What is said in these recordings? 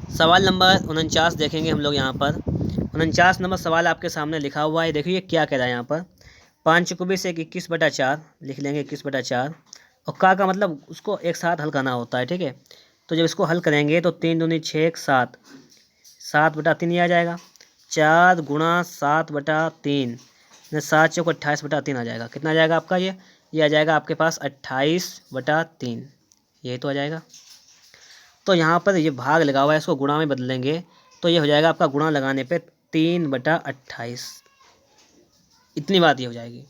सवाल नंबर 49 देखेंगे हम लोग यहाँ पर। 49 नंबर सवाल आपके सामने लिखा हुआ है। देखिए क्या कह रहा है यहाँ पर, 5 से 21/4 लिख लेंगे, 21/4। और का मतलब उसको एक साथ हल करना होता है, ठीक है। तो जब इसको हल करेंगे तो 3 दूनी 6 7, 7/3 ये आ जाएगा। 4 गुणा 7/3, 7 चौक 28/3 आ जाएगा। कितना आ जाएगा आपका ये आ जाएगा आपके पास 28/3, यही तो आ जाएगा। तो यहाँ पर ये भाग लगा हुआ है, इसको गुणा में बदलेंगे तो ये हो जाएगा आपका, गुणा लगाने पे 3/28, इतनी बात ये हो जाएगी।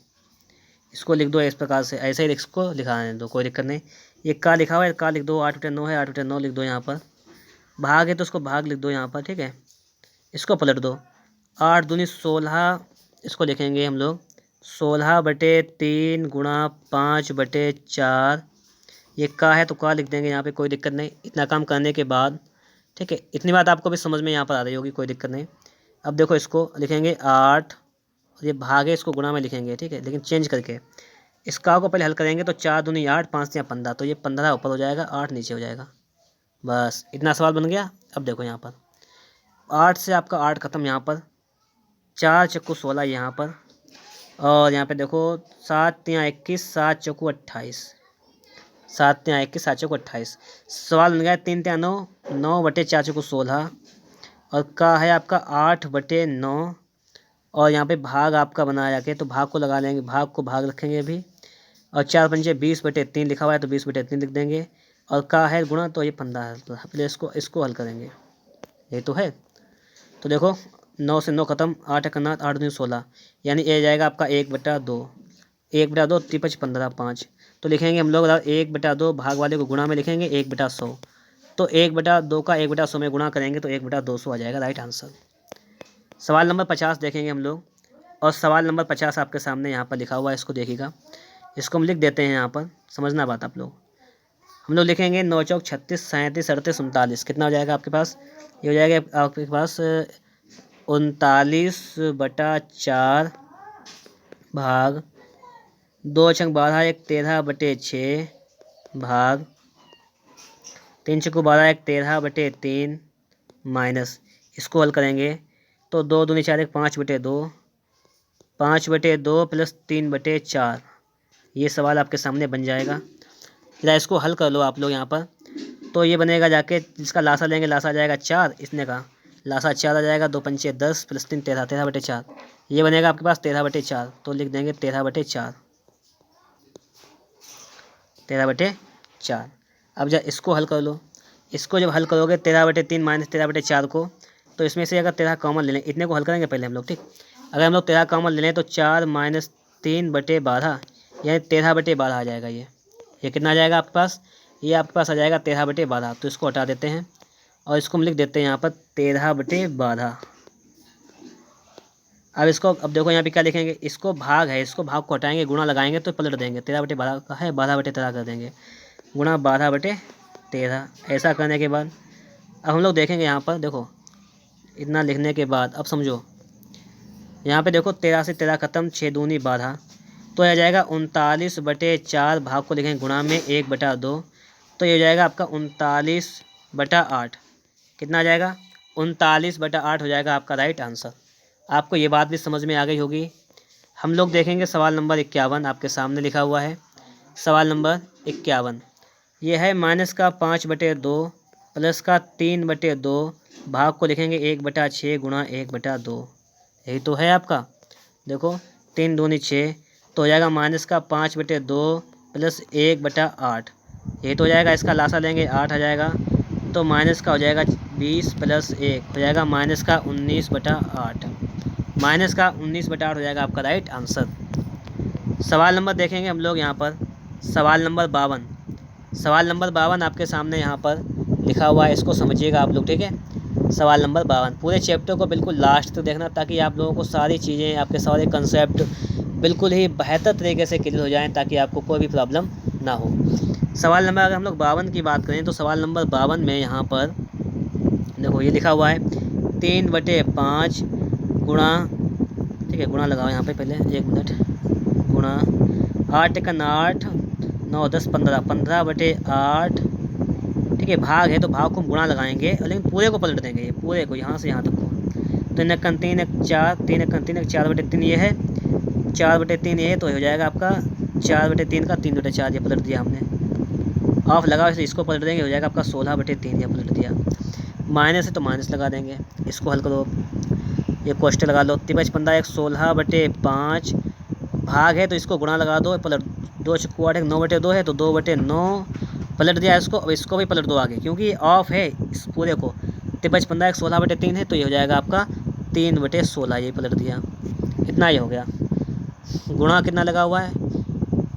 इसको लिख दो इस प्रकार से, ऐसे ही इसको लिखाने दो, कोई दिक्कत नहीं। ये का लिखा हुआ है, का लिख दो। 8/9 है, 8/9 लिख दो यहाँ पर। भाग है तो उसको भाग लिख दो यहाँ पर, ठीक है। इसको पलट दो, 8 दूनी 16, इसको लिखेंगे हम लोग 16/3 गुणा 5/4। ये का है तो का लिख देंगे यहाँ पे, कोई दिक्कत नहीं। इतना काम करने के बाद, ठीक है, इतनी बात आपको भी समझ में यहाँ पर आ रही होगी, कोई दिक्कत नहीं। अब देखो इसको लिखेंगे 8, और ये भाग है, इसको गुणा में लिखेंगे, ठीक है, लेकिन चेंज करके। इस का को पहले हल करेंगे तो 4 दूनी 8, 5 या 15, तो ये 15 ऊपर हो जाएगा, 8 नीचे हो जाएगा। बस इतना सवाल बन गया। अब देखो यहाँ पर 8 से आपका 8 खत्म यहाँ पर, 4 चक्कू 16 यहाँ पर, और यहाँ पे देखो 7 या 21, 7 चौकू 28, 7 या 21, 7 चौकू 28। सवाल बन गया 3 या 9, 9/4 चौकू 16, और का है आपका 8/9। और यहाँ पे भाग आपका बनाया के, तो भाग को लगा लेंगे, भाग को भाग रखेंगे अभी। और 4 पंजे 20/3 लिखा हुआ है तो 20/3 लिख देंगे। और का है गुणा, तो ये 15 है। तो पहले इसको हल करेंगे, ये तो है। तो देखो 9 से 9 खत्म, 8 का 9, 8 दूनी 16, यानी ये जाएगा आपका 1/2, 1/2 3 15 5। तो लिखेंगे हम लोग 1/2, भाग वाले को गुणा में लिखेंगे 1/100। तो 1/2 का 1/100 में गुणा करेंगे तो 1/200 आ जाएगा, राइट आंसर। सवाल नंबर 50 देखेंगे हम लोग। और सवाल नंबर 50 आपके सामने यहाँ पर लिखा हुआ है, इसको देखिएगा। इसको हम लिख देते हैं यहाँ पर, समझना बात आप लोग। हम लोग लिखेंगे 9 चौक 36, 37, 38, 39। कितना हो जाएगा आपके पास, ये हो जाएगा आपके पास 39/4 भाग 2 छंग 12, 1 13/6 भाग 3 चक्कू 12, 1 13/3 माइनस। इसको हल करेंगे तो 2 दूनी 4, 1 5/2, 5/2 प्लस 3/4। ये सवाल आपके सामने बन जाएगा। या इसको हल कर लो आप लोग यहाँ पर, तो ये बनेगा जाके, जिसका लासा लेंगे लासा आ जाएगा 4, इसने का लासा 4 आ जाएगा। 2 पंचे 10 प्लस 3 13, 13/4। ये बनेगा आपके पास 13/4, तो लिख देंगे 13/4, 13/4। अब जब इसको हल कर लो, इसको जब हल करोगे 13/3 माइनस 13/4 को, तो इसमें से अगर 13 कॉमन ले लें, इतने को हल करेंगे पहले हम लोग, ठीक। अगर हम लोग 13 कॉमन ले लें तो 4 माइनस 3/12, यानी 13/12 आ जाएगा। ये कितना आ जाएगा आपके पास, ये आपके पास आ जाएगा 13/12। तो इसको हटा देते हैं और इसको हम लिख देते हैं यहाँ पर 13/12। अब देखो यहाँ पे क्या लिखेंगे, इसको भाग है, इसको भाग को हटाएंगे, गुणा लगाएंगे तो पलट देंगे। 13/12 का है, 12/13 कर देंगे, गुणा 12/13। ऐसा करने के बाद अब हम लोग देखेंगे यहाँ पर, देखो इतना लिखने के बाद अब समझो यहाँ पे देखो 13 से 13 खत्म, 6 दूनी 12, तो यह जाएगा 39/4। भाग को लिखेंगे गुणा में 1/2, तो ये हो जाएगा आपका 39/8। कितना आ जाएगा, 39/8 हो जाएगा आपका राइट आंसर। आपको ये बात भी समझ में आ गई होगी। हम लोग देखेंगे सवाल नंबर 51 आपके सामने लिखा हुआ है। सवाल नंबर 51 ये है, माइनस का 5/2 प्लस का 3/2। भाग को लिखेंगे 1/6 गुणा 1/2, यही तो है आपका। देखो 3 दूनी 6, तो हो जाएगा माइनस का 5/2 प्लस 1/8, यही तो हो जाएगा। इसका लासा लेंगे 8 आ जाएगा, तो माइनस का हो जाएगा 20 प्लस 1 हो जाएगा माइनस का 19/8, माइनस का 19/8 हो जाएगा आपका राइट आंसर। सवाल नंबर देखेंगे हम लोग यहाँ पर, सवाल नंबर 52। सवाल नंबर 52 आपके सामने यहाँ पर लिखा हुआ है, इसको समझिएगा आप लोग, ठीक है। सवाल नंबर 52, पूरे चैप्टर को बिल्कुल लास्ट तक देखना, ताकि आप लोगों को सारी चीज़ें, आपके सारे कंसेप्ट बिल्कुल ही बेहतर तरीके से क्लियर हो जाएं, ताकि आपको कोई भी प्रॉब्लम ना हो। सवाल नंबर अगर हम लोग 52 की बात करें, तो सवाल नंबर 52 में यहाँ पर देखो ये लिखा हुआ है 3/5 गुणा, ठीक है, गुणा लगाओ यहाँ पे पहले 1 मिनट, गुणा 8 का 8, 9 10 15, 15/8, ठीक है, भाग है तो भाग को हम गुणा लगाएंगे, लेकिन पूरे को पलट देंगे, ये पूरे को यहाँ से यहाँ तक को। तो 3 × 3 = 4, 3 × 3 = 4/3 ये है, 4/3 ये है, तो हो जाएगा आपका 4/3 का 3/4 ये पलट दिया हमने। ऑफ लगा वैसे इसको पलट देंगे, हो जाएगा आपका 16/3 ये पलट दिया। माइनस है तो माइनस लगा देंगे, इसको हल करो, ये क्वेश्चन लगा लो। 3×5 = 16/5, भाग है तो इसको गुणा लगा दो, पलट 2 × 8 = 9/2 है तो 2/9 पलट दिया इसको। अब इसको भी पलट दो आगे, क्योंकि ये ऑफ है इस पूरे को। 3×5 = 16/3 है तो ये हो जाएगा आपका 3/16, ये पलट दिया। इतना ही हो गया। गुणा कितना लगा हुआ है,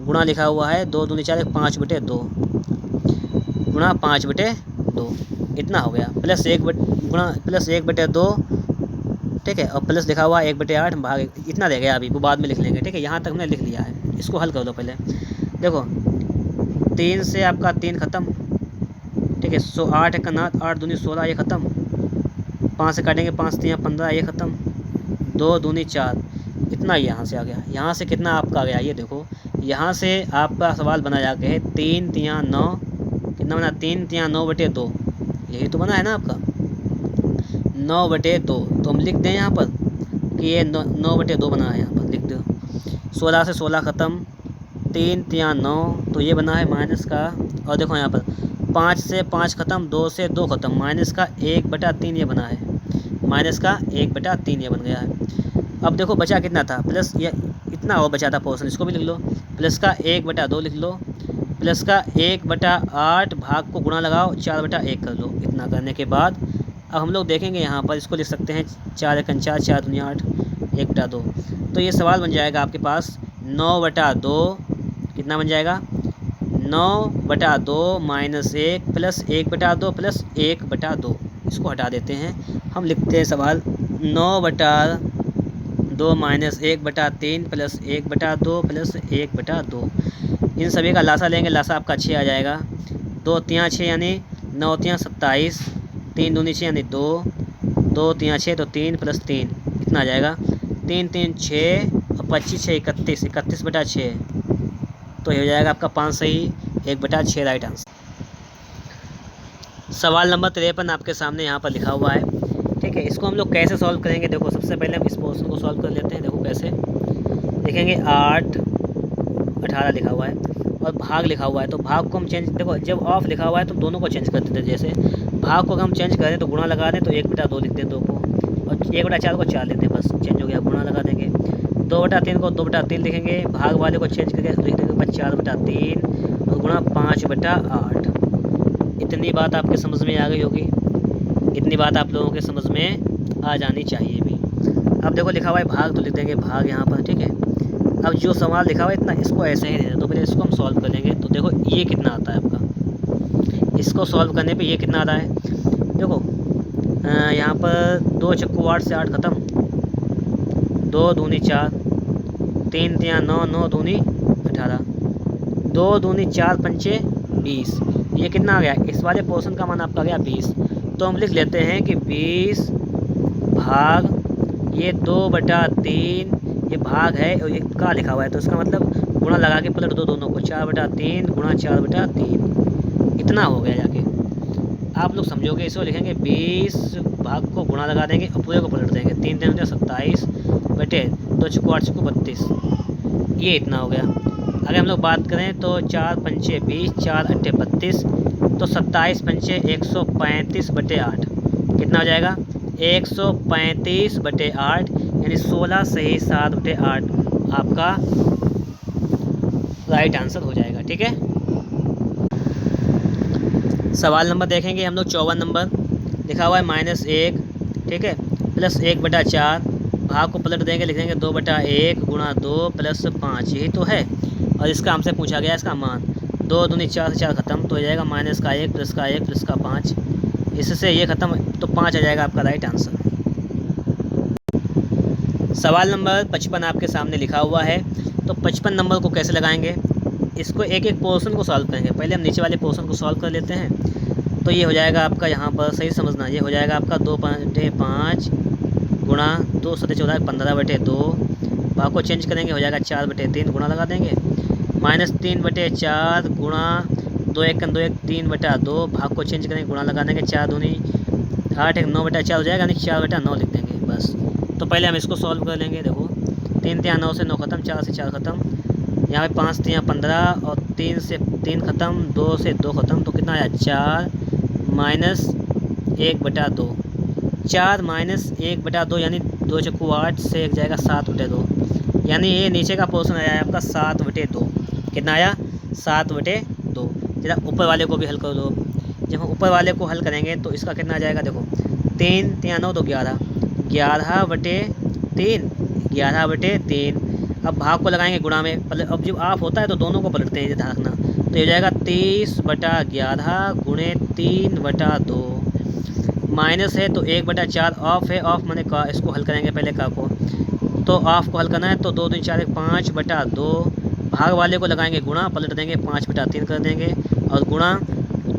गुणा लिखा हुआ है 2 दूनी 4 5/2 गुणा 5/2, इतना हो गया। प्लस 1/2, ठीक है, और प्लस लिखा हुआ है 1/8 भाग, इतना रह गया, अभी वो बाद में लिख लेंगे, ठीक है। यहाँ तक हमने लिख लिया है, इसको हल कर दो पहले। देखो 3 से आपका 3 ख़त्म, ठीक है। 8 × 9 8 दूनी 16 ये ख़त्म, 5 से काटेंगे 5 × 3 = 15 ये ख़त्म, 2 दूनी 4, इतना ही यहाँ से आ गया। यहाँ से कितना आपका आ गया ये देखो, यहाँ से आपका सवाल बना जाके है 3 × 3 = 9, कितना बना 3 × 3 = 9/2, यही तो बना है ना आपका 9/2। तो हम लिख दें यहाँ पर कि ये 9/2 बना है, यहाँ पर लिख दो। 16 से 16 ख़त्म, 3 × 3 = 9, तो ये बना है माइनस का। और देखो यहाँ पर 5 से 5 ख़त्म, 2 से 2 ख़त्म, माइनस का 1/3 ये बना है, माइनस का 1/3 ये बन गया है। अब देखो बचा कितना था, प्लस ये इतना और बचा था पोर्शन, इसको भी लिख लो। प्लस का 1/2 लिख लो, प्लस का 1/8 भाग को गुणा लगाओ 4/1 कर लो। इतना करने के बाद अब हम लोग देखेंगे यहाँ पर, इसको लिख सकते हैं 4 × 4 = 4 दूनी 8 1/2। तो ये सवाल बन जाएगा आपके पास 9/2, कितना बन जाएगा 9/2 - 1 प्लस 1/2 प्लस 1/2, इसको हटा देते हैं। हम लिखते हैं सवाल 9/2 - 1/3 प्लस 1/2 प्लस 1/2। इन सभी का लासा लेंगे, लासा आपका 6 आ जाएगा। 2 × 3 = 6 यानी 9 × 3 = 27, 3 दूनी 6 यानी 2, 2 × 3 = 6 तो 3 प्लस 3 इतना आ जाएगा। 3 × 3 = 6 और 25 × 6 = 31, 31/6, तो ये हो जाएगा आपका 5 सही, 1/6 राइट आंसर। सवाल नंबर 53 आपके सामने यहाँ पर लिखा हुआ है, ठीक है। इसको हम लोग कैसे सॉल्व करेंगे, देखो सबसे पहले हम इस पोर्शन को सॉल्व कर लेते हैं। देखो कैसे देखेंगे, 8 18 लिखा हुआ है और भाग लिखा हुआ है, तो भाग को हम चेंज, देखो जब ऑफ लिखा हुआ है तो दोनों को चेंज कर देते हैं। जैसे भाग को अगर हम चेंज करें तो गुणा लगा दें तो 1/2 लिखते हैं 2 को, और 1/4 को 4 लेते हैं, बस चेंज हो गया, गुणा लगा देंगे। 2/3 को 2/3 लिखेंगे, भाग वाले को चेंज करके लिख देंगे 4/3 और गुणा 5/8। इतनी बात आपके समझ में आ गई होगी, इतनी बात आप लोगों के समझ में आ जानी चाहिए भी। अब देखो लिखा हुआ है भाग, तो लिख देंगे भाग यहाँ पर, ठीक है। अब जो सवाल लिखा हुआ है इतना, इसको ऐसे ही देना, तो पहले इसको हम सॉल्व कर लेंगे। तो देखो ये कितना आता है आपका, इसको सॉल्व करने पे ये कितना आता है, देखो यहाँ पर 2 × 8 से 8 ख़त्म, 2 दूनी 4, 3 × 3 = 9, 9 दूनी 18, 2 दूनी 4 पंचे 20, ये कितना आ गया, इस वाले पोर्शन का मान आपका आ गया 20। तो हम लिख लेते हैं कि 20 भाग ये 2/3, ये भाग है और ये का लिखा हुआ है, तो इसका मतलब गुणा लगा के पलट दो दोनों को, 4/3 गुणा 4/3, इतना हो गया। जाके आप लोग समझोगे, इसको लिखेंगे 20 भाग को गुणा लगा देंगे और पूरे को पलट देंगे, 3 × 3 = 27 बटे 2 × 8 = 32, ये इतना हो गया। अगर हम लोग बात करें तो 4 पंचे 20, 4 × 8 = 32, तो 27 पंचे 135/8, कितना हो जाएगा 135/8, यानी 16 सही 7/8 आपका राइट आंसर हो जाएगा, ठीक है। सवाल नंबर देखेंगे हम लोग 54 नंबर, लिखा हुआ है -1, ठीक है, प्लस 1/4, भाग को पलट देंगे, लिख देंगे 2/1 गुणा 2 प्लस 5, यही तो है। और इसका हमसे पूछा गया इसका मान, 2 दूनी 4 से 4 ख़त्म, तो हो जाएगा -1 प्लस का 1 प्लस का 5, इससे ये ख़त्म, तो 5 आ जाएगा आपका राइट आंसर। सवाल नंबर 55 आपके सामने लिखा हुआ है, तो 55 नंबर को कैसे लगाएंगे, इसको एक एक पोर्शन को सॉल्व करेंगे। पहले हम नीचे वाले पोर्शन को सॉल्व कर लेते हैं। तो ये हो जाएगा आपका, यहाँ पर सही समझना, ये हो जाएगा आपका 2/5 गुणा 2 × 7 = 14 15/2, भाग को चेंज करेंगे, हो जाएगा 4/3 गुणा लगा देंगे, -3/4 गुणा 2 1 2 1 3/2, भाग को चेंज करेंगे, गुणा लगा देंगे, 4 दूनी 8 1 9/4 हो जाएगा, यानी 4/9 लिख देंगे बस। तो पहले हम इसको सॉल्व कर लेंगे। देखो 3 3 9 से 9 खत्म, 4 से 4 खत्म, यहाँ पे 5 3 15 और 3 से 3 खत्म, 2 से 2 खत्म, तो कितना आया 4 माइनस 1/2, 4 माइनस 1/2 यानी 2 चक्कू 8 से 1 जाएगा 7/2, यानी ये नीचे का पोर्शन आया है आपका 7/2। कितना आया 7/2। जरा ऊपर वाले को भी हल कर दो। जब हम ऊपर वाले को हल करेंगे तो इसका कितना आ जाएगा, देखो 3 3 9 तो 11, 11/3, 11/3। अब भाग को लगाएंगे गुणा में, अब जब ऑफ होता है तो दोनों को पलटते हैं, ध्यान रखना। तो ये हो जाएगा 30/11 गुणे 3/2, माइनस है तो 1/4, ऑफ है, ऑफ माने का, इसको हल करेंगे पहले का को, तो ऑफ को हल करना है तो 2 2 4 5/2, भाग वाले को लगाएंगे गुणा, पलट देंगे 5/3 कर देंगे, और गुणा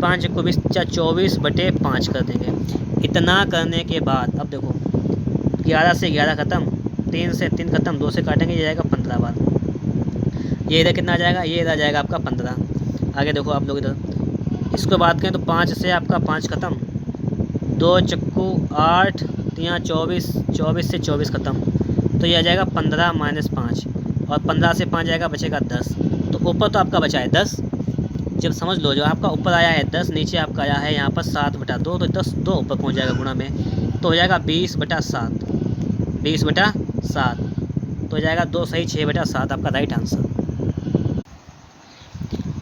5 को 20 24/5 कर देंगे। इतना करने के बाद अब देखो 11 से 11 खत्म, 3 से 3 खत्म, 2 से काटेंगे, ये जाएगा 15 बार। ये इधर कितना आ जाएगा, ये इधर आ जाएगा आपका 15। आगे देखो आप लोग इधर इसको बात करें तो 5 से आपका 5 खत्म, 2 चक्कू 8 3 24, 24 से 24 खत्म, तो ये आ जाएगा 15 माइनस 5, और 15 से 5 जाएगा, बचेगा 10। तो ऊपर तो आपका बचा है 10, जब समझ लो जो आपका ऊपर आया है 10, नीचे आपका आया है यहाँ पर 7/2, तो 10 2 ऊपर पहुँच जाएगा गुणा में, तो हो जाएगा 20/7, 20/7, तो हो जाएगा 2 सही 6/7 आपका राइट आंसर।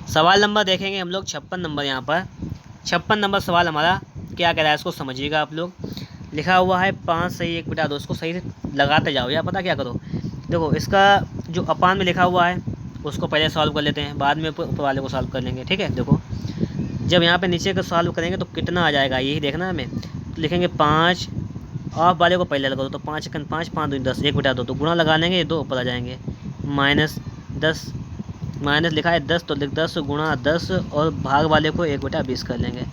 सवाल नंबर देखेंगे हम लोग 56 नंबर। यहाँ पर 56 नंबर सवाल हमारा क्या कह रहा है, इसको समझिएगा आप लोग। लिखा हुआ है 5 सही 1/2, इसको सही से लगाते जाओ, या पता क्या करो, देखो इसका जो अपान में लिखा हुआ है उसको पहले सॉल्व कर लेते हैं, बाद में ऊपर वाले को सॉल्व कर लेंगे, ठीक है। देखो जब यहाँ पे नीचे का सॉल्व करेंगे तो कितना आ जाएगा, यही देखना है हमें। तो लिखेंगे 5, ऑफ वाले को पहले लगा दो, तो 5 1 5 5 2 10, 1/2, तो गुणा लगा लेंगे, ये 2 ऊपर आ जाएंगे, माइनस 10, माइनस लिखा है 10 तो लिख 10 गुणा 10, और भाग वाले को 1/20 कर लेंगे।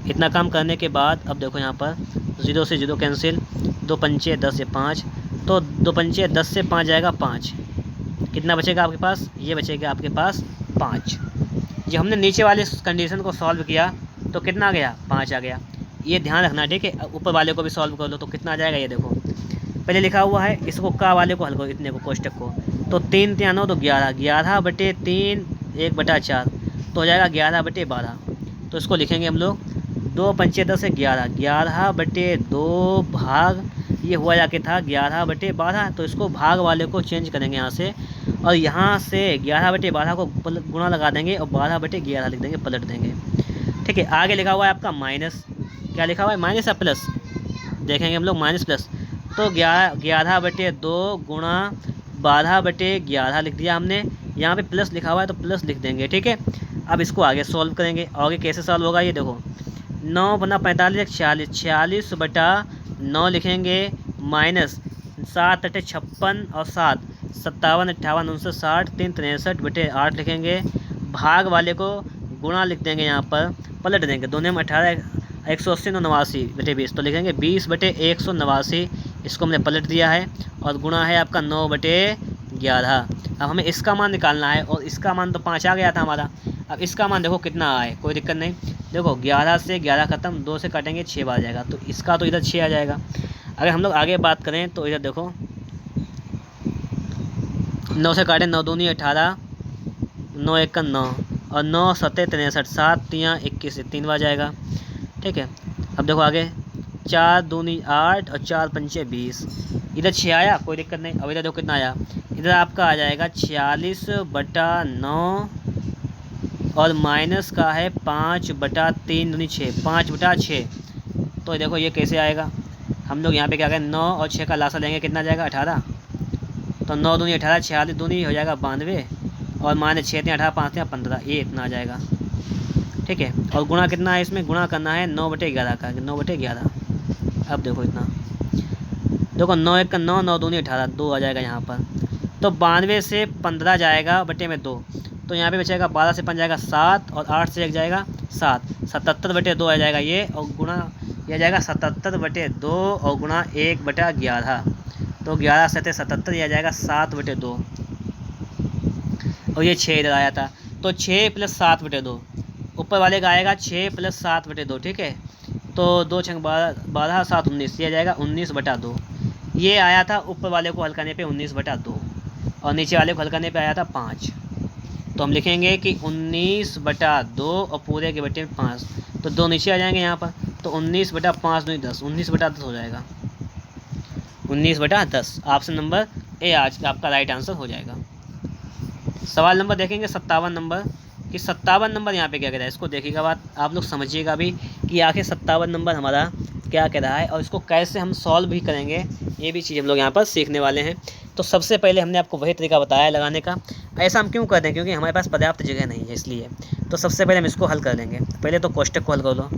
इतना काम करने के बाद अब देखो यहाँ पर 0 से 0 कैंसिल, 2 पंचे 10 से 5, तो 2 पंचे 10 से 5 जाएगा 5, कितना बचेगा आपके पास, ये बचेगा आपके पास 5। जब हमने नीचे वाले कंडीशन को सॉल्व किया तो कितना आ गया, 5 आ गया। ये ध्यान रखना, ठीक है। ऊपर वाले को भी सॉल्व कर लो तो कितना आ जाएगा, ये देखो पहले लिखा हुआ है, इसको का वाले को हल करो, इतने को कोष्टक को, तो 3 3 9 तो 11, 11/3 1/4, तो हो जाएगा 11/12। तो इसको लिखेंगे हम लोग 2 पंचे 10 से 11, 11/2 भाग, ये हुआ जाके था 11/12, तो इसको भाग वाले को चेंज करेंगे यहाँ से, और यहाँ से 11/12 को गुणा लगा देंगे और 12/11 लिख देंगे, पलट देंगे, ठीक है। आगे लिखा हुआ है आपका माइनस, क्या लिखा हुआ है, माइनस या प्लस, देखेंगे हम लोग माइनस प्लस, तो 11/2 गुणा 12/11 लिख दिया हमने, यहाँ पे प्लस लिखा हुआ है तो प्लस लिख देंगे, ठीक है। अब इसको आगे सॉल्व करेंगे, आगे कैसे सॉल्व होगा, ये देखो 9 बना 45 46, 46/9 लिखेंगे, माइनस 7 8 56 और 7 57 58 59 60 3 63/8 लिखेंगे, भाग वाले को गुणा लिख देंगे, यहाँ पर पलट देंगे, दोनों में 18 180 9 89/20, तो लिखेंगे 20/189, इसको हमने पलट दिया है, और गुणा है आपका 9/11। अब हमें इसका मान निकालना है, और इसका मान तो 5 आ गया था हमारा, अब इसका मान देखो कितना आए, कोई दिक्कत नहीं। देखो 11 से 11 खत्म, 2 से काटेंगे 6 बार जाएगा, तो इसका तो इधर 6 आ जाएगा। अगर हम लोग आगे बात करें तो इधर देखो 9 से काटें, 9 दूनी 18, 9 1 9, और 9 7 63, 7 3 21, 3 बार जाएगा, ठीक है। अब देखो आगे 4 दूनी 8 और 4 पंचे 20, इधर 6 आया, कोई दिक्कत नहीं। अब इधर देखो कितना आया, इधर आपका आ जाएगा 46/9, और माइनस का है 5/3 दूनी 6, 5/6, तो देखो ये कैसे आएगा, हम लोग यहाँ पे क्या करें, 9 और 6 का लासा लेंगे, कितना जाएगा 18, तो 9 दूनी 18, 46 दूनी हो जाएगा 92, और माइनस 6 3 18 5 3 15, ये इतना आ जाएगा, ठीक है। और गुणा कितना है, इसमें गुणा करना है 9/11 का, 9/11। अब देखो इतना, देखो 9 1 9, 9 दूनी 18, 2 आ जाएगा यहाँ पर, तो 92 से 15 जाएगा बटे में 2, तो यहाँ पे बचेगा 12 से 5 जाएगा 7, और 8 से 1 जाएगा 7, 77/2 आ जाएगा ये, और गुणा यह जाएगा 77/2, और गुणा 1/11, तो 11 7 77, यह जाएगा 7/2, और ये 6 इधर आया था, तो 6 + 7/2, ऊपर वाले का आएगा 6 + 7/2, ठीक है। तो 2 × 12 7 19, ये आ जाएगा 19/2। ये आया था ऊपर वाले को हल करने पे 19/2 और नीचे वाले को हल करने पे आया था 5। तो हम लिखेंगे कि 19/2 और पूरे के बटे 5, तो 2 नीचे आ जाएंगे यहाँ पर। तो 19/5 दूनी 10, 19/10 हो जाएगा, 19/10। ऑप्शन नंबर ए आज आपका राइट आंसर हो जाएगा। सवाल नंबर देखेंगे 57 नंबर, कि 57 नंबर यहाँ पे क्या कह रहा है, इसको देखिएगा बात आप लोग समझिएगा भी कि आखिर 57 नंबर हमारा क्या कह रहा है और इसको कैसे हम सॉल्व भी करेंगे, ये भी चीज़ हम लोग यहाँ पर सीखने वाले हैं। तो सबसे पहले हमने आपको वही तरीका बताया लगाने का। ऐसा हम क्यों करते हैं, क्योंकि हमारे पास पर्याप्त जगह नहीं है इसलिए। तो सबसे पहले हम इसको हल कर लेंगे। पहले तो कोष्टक को हल कर लो।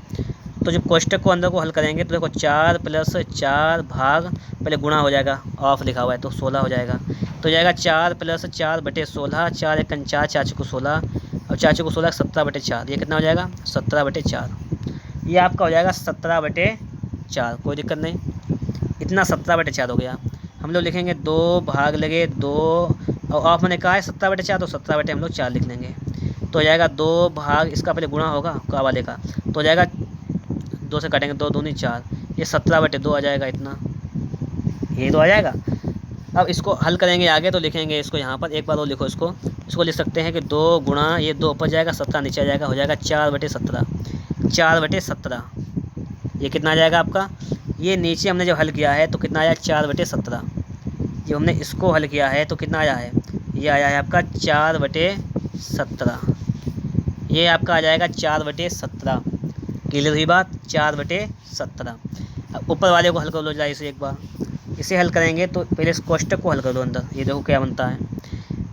तो जब कोष्टक को अंदर को हल करेंगे तो देखो 4 + 4 भाग, पहले गुणा हो जाएगा, ऑफ लिखा हुआ है तो 16 हो जाएगा। तो जाएगा 4 + 4/16, 4 × 4 4 × 16 और 4 × 16 17/4। ये कितना हो जाएगा 17/4। ये आपका हो जाएगा 17/4, कोई दिक्कत नहीं। इतना 17/4 हो गया। हम लोग लिखेंगे 2 भाग लगे 2 और ऑफ मैंने कहा है 17/4, तो 17 हम लोग 4 लिख लेंगे। तो हो जाएगा 2 भाग, इसका पहले गुणा होगा का वाले का, तो हो जाएगा 2 से काटेंगे 2 दूनी 4, ये 17/2 आ जाएगा। इतना ये तो आ जाएगा। अब इसको हल करेंगे आगे, तो लिखेंगे इसको यहाँ पर एक बार और लिखो। इसको लिख सकते हैं कि 2 गुणा ये 2 ऊपर जाएगा 17 नीचे आ जाएगा, हो जाएगा 4/17, 4/17। ये कितना आ जाएगा आपका, ये नीचे हमने जब हल किया है तो कितना आया 4/17। जब हमने इसको हल किया है तो कितना आया है, ये आया है आपका 4/17। ये आपका आ जाएगा 4/17। क्लियर हुई बात, 4/17। अब ऊपर वाले को हल कर लो जरा इसे एक बार। इसे हल करेंगे तो पहले इस कोष्टक को हल कर दो अंदर। ये देखो क्या बनता है,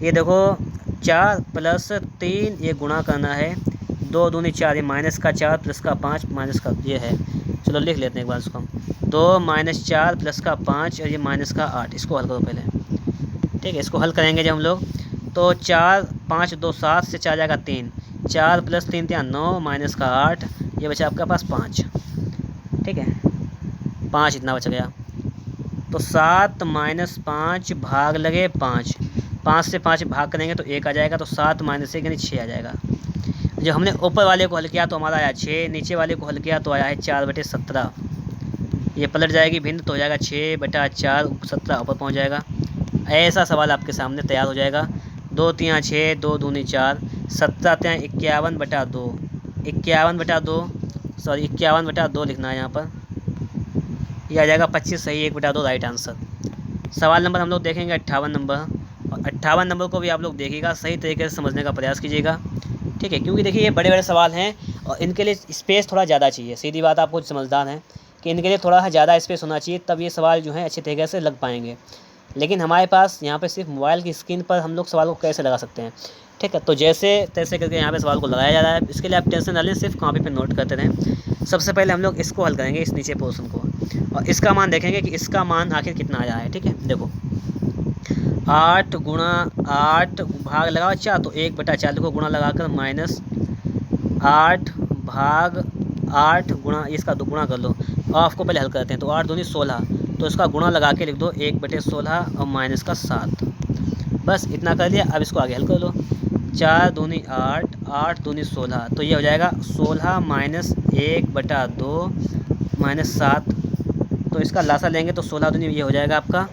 ये देखो 4 + 3, ये गुणा करना है, 2 दूनी 4, ये -4 + 5 - ये है। चलो लिख लेते हैं एक बार इसको। 2 - 4 + 5 और ये -8, इसको हल करो पहले, ठीक है। इसको हल करेंगे जब हम लोग तो 4 5 2 7 से 4 जाएगा 3, 4 + 3 = 9 -8, ये बचा आपके पास 5, ठीक है। 5 इतना बच गया। तो 7 - 5 भाग लगे 5, 5 से 5 भाग करेंगे तो 1 आ जाएगा, तो 7 - 1 यानी 6 आ जाएगा। जब हमने ऊपर वाले को हल किया तो हमारा आया 6, नीचे वाले को हल किया तो आया है 4/17। ये पलट जाएगी भिन्न तो हो जाएगा 6/4, 17 ऊपर पहुँच जाएगा। ऐसा सवाल आपके सामने तैयार हो जाएगा। 2 × 3 = 6, 2 दूनी 4, 17 × 3 = 51/2, 51/2 सॉरी 51/2 लिखना है यहाँ पर। ये आ जाएगा 25, सही 1/2 राइट आंसर। सवाल नंबर हम लोग देखेंगे 58 नंबर, और 58 नंबर को भी आप लोग देखिएगा, सही तरीके से समझने का प्रयास कीजिएगा, ठीक है। क्योंकि देखिए ये बड़े बड़े सवाल हैं और इनके लिए स्पेस थोड़ा ज़्यादा चाहिए। सीधी बात, आपको समझदार है कि इनके लिए थोड़ा ज़्यादा स्पेस होना चाहिए, तब ये सवाल जो है अच्छे तरीके से लग पाएंगे। लेकिन हमारे पास यहाँ पे सिर्फ मोबाइल की स्क्रीन पर हम लोग सवाल को कैसे लगा सकते हैं, ठीक है। तो जैसे तैसे करके यहाँ पे सवाल को लगाया जा रहा है। इसके लिए आप टेंशन ना लें, सिर्फ कॉपी पे नोट करते रहें। सबसे पहले हम लोग इसको हल करेंगे, इस नीचे पोर्शन को, और इसका मान देखेंगे कि इसका मान आखिर कितना आया है, ठीक है। देखो 8 × 8 भाग लगाओ 4, तो 1/4 देखो, गुणा लगाकर -8 भाग 8 गुणा, इसका दुगुणा कर लो। ऑफ को पहले हल करते हैं, तो 8 दूनी 16, तो इसका गुणा लगा के लिख दो 1/16 और -7, बस इतना कर लिया। अब इसको आगे हल कर लो। 4 दूनी 8, 8 दूनी 16, तो ये हो जाएगा 16 - 1/2 -7, तो इसका लासा लेंगे तो 16 दूनी ये हो जाएगा आपका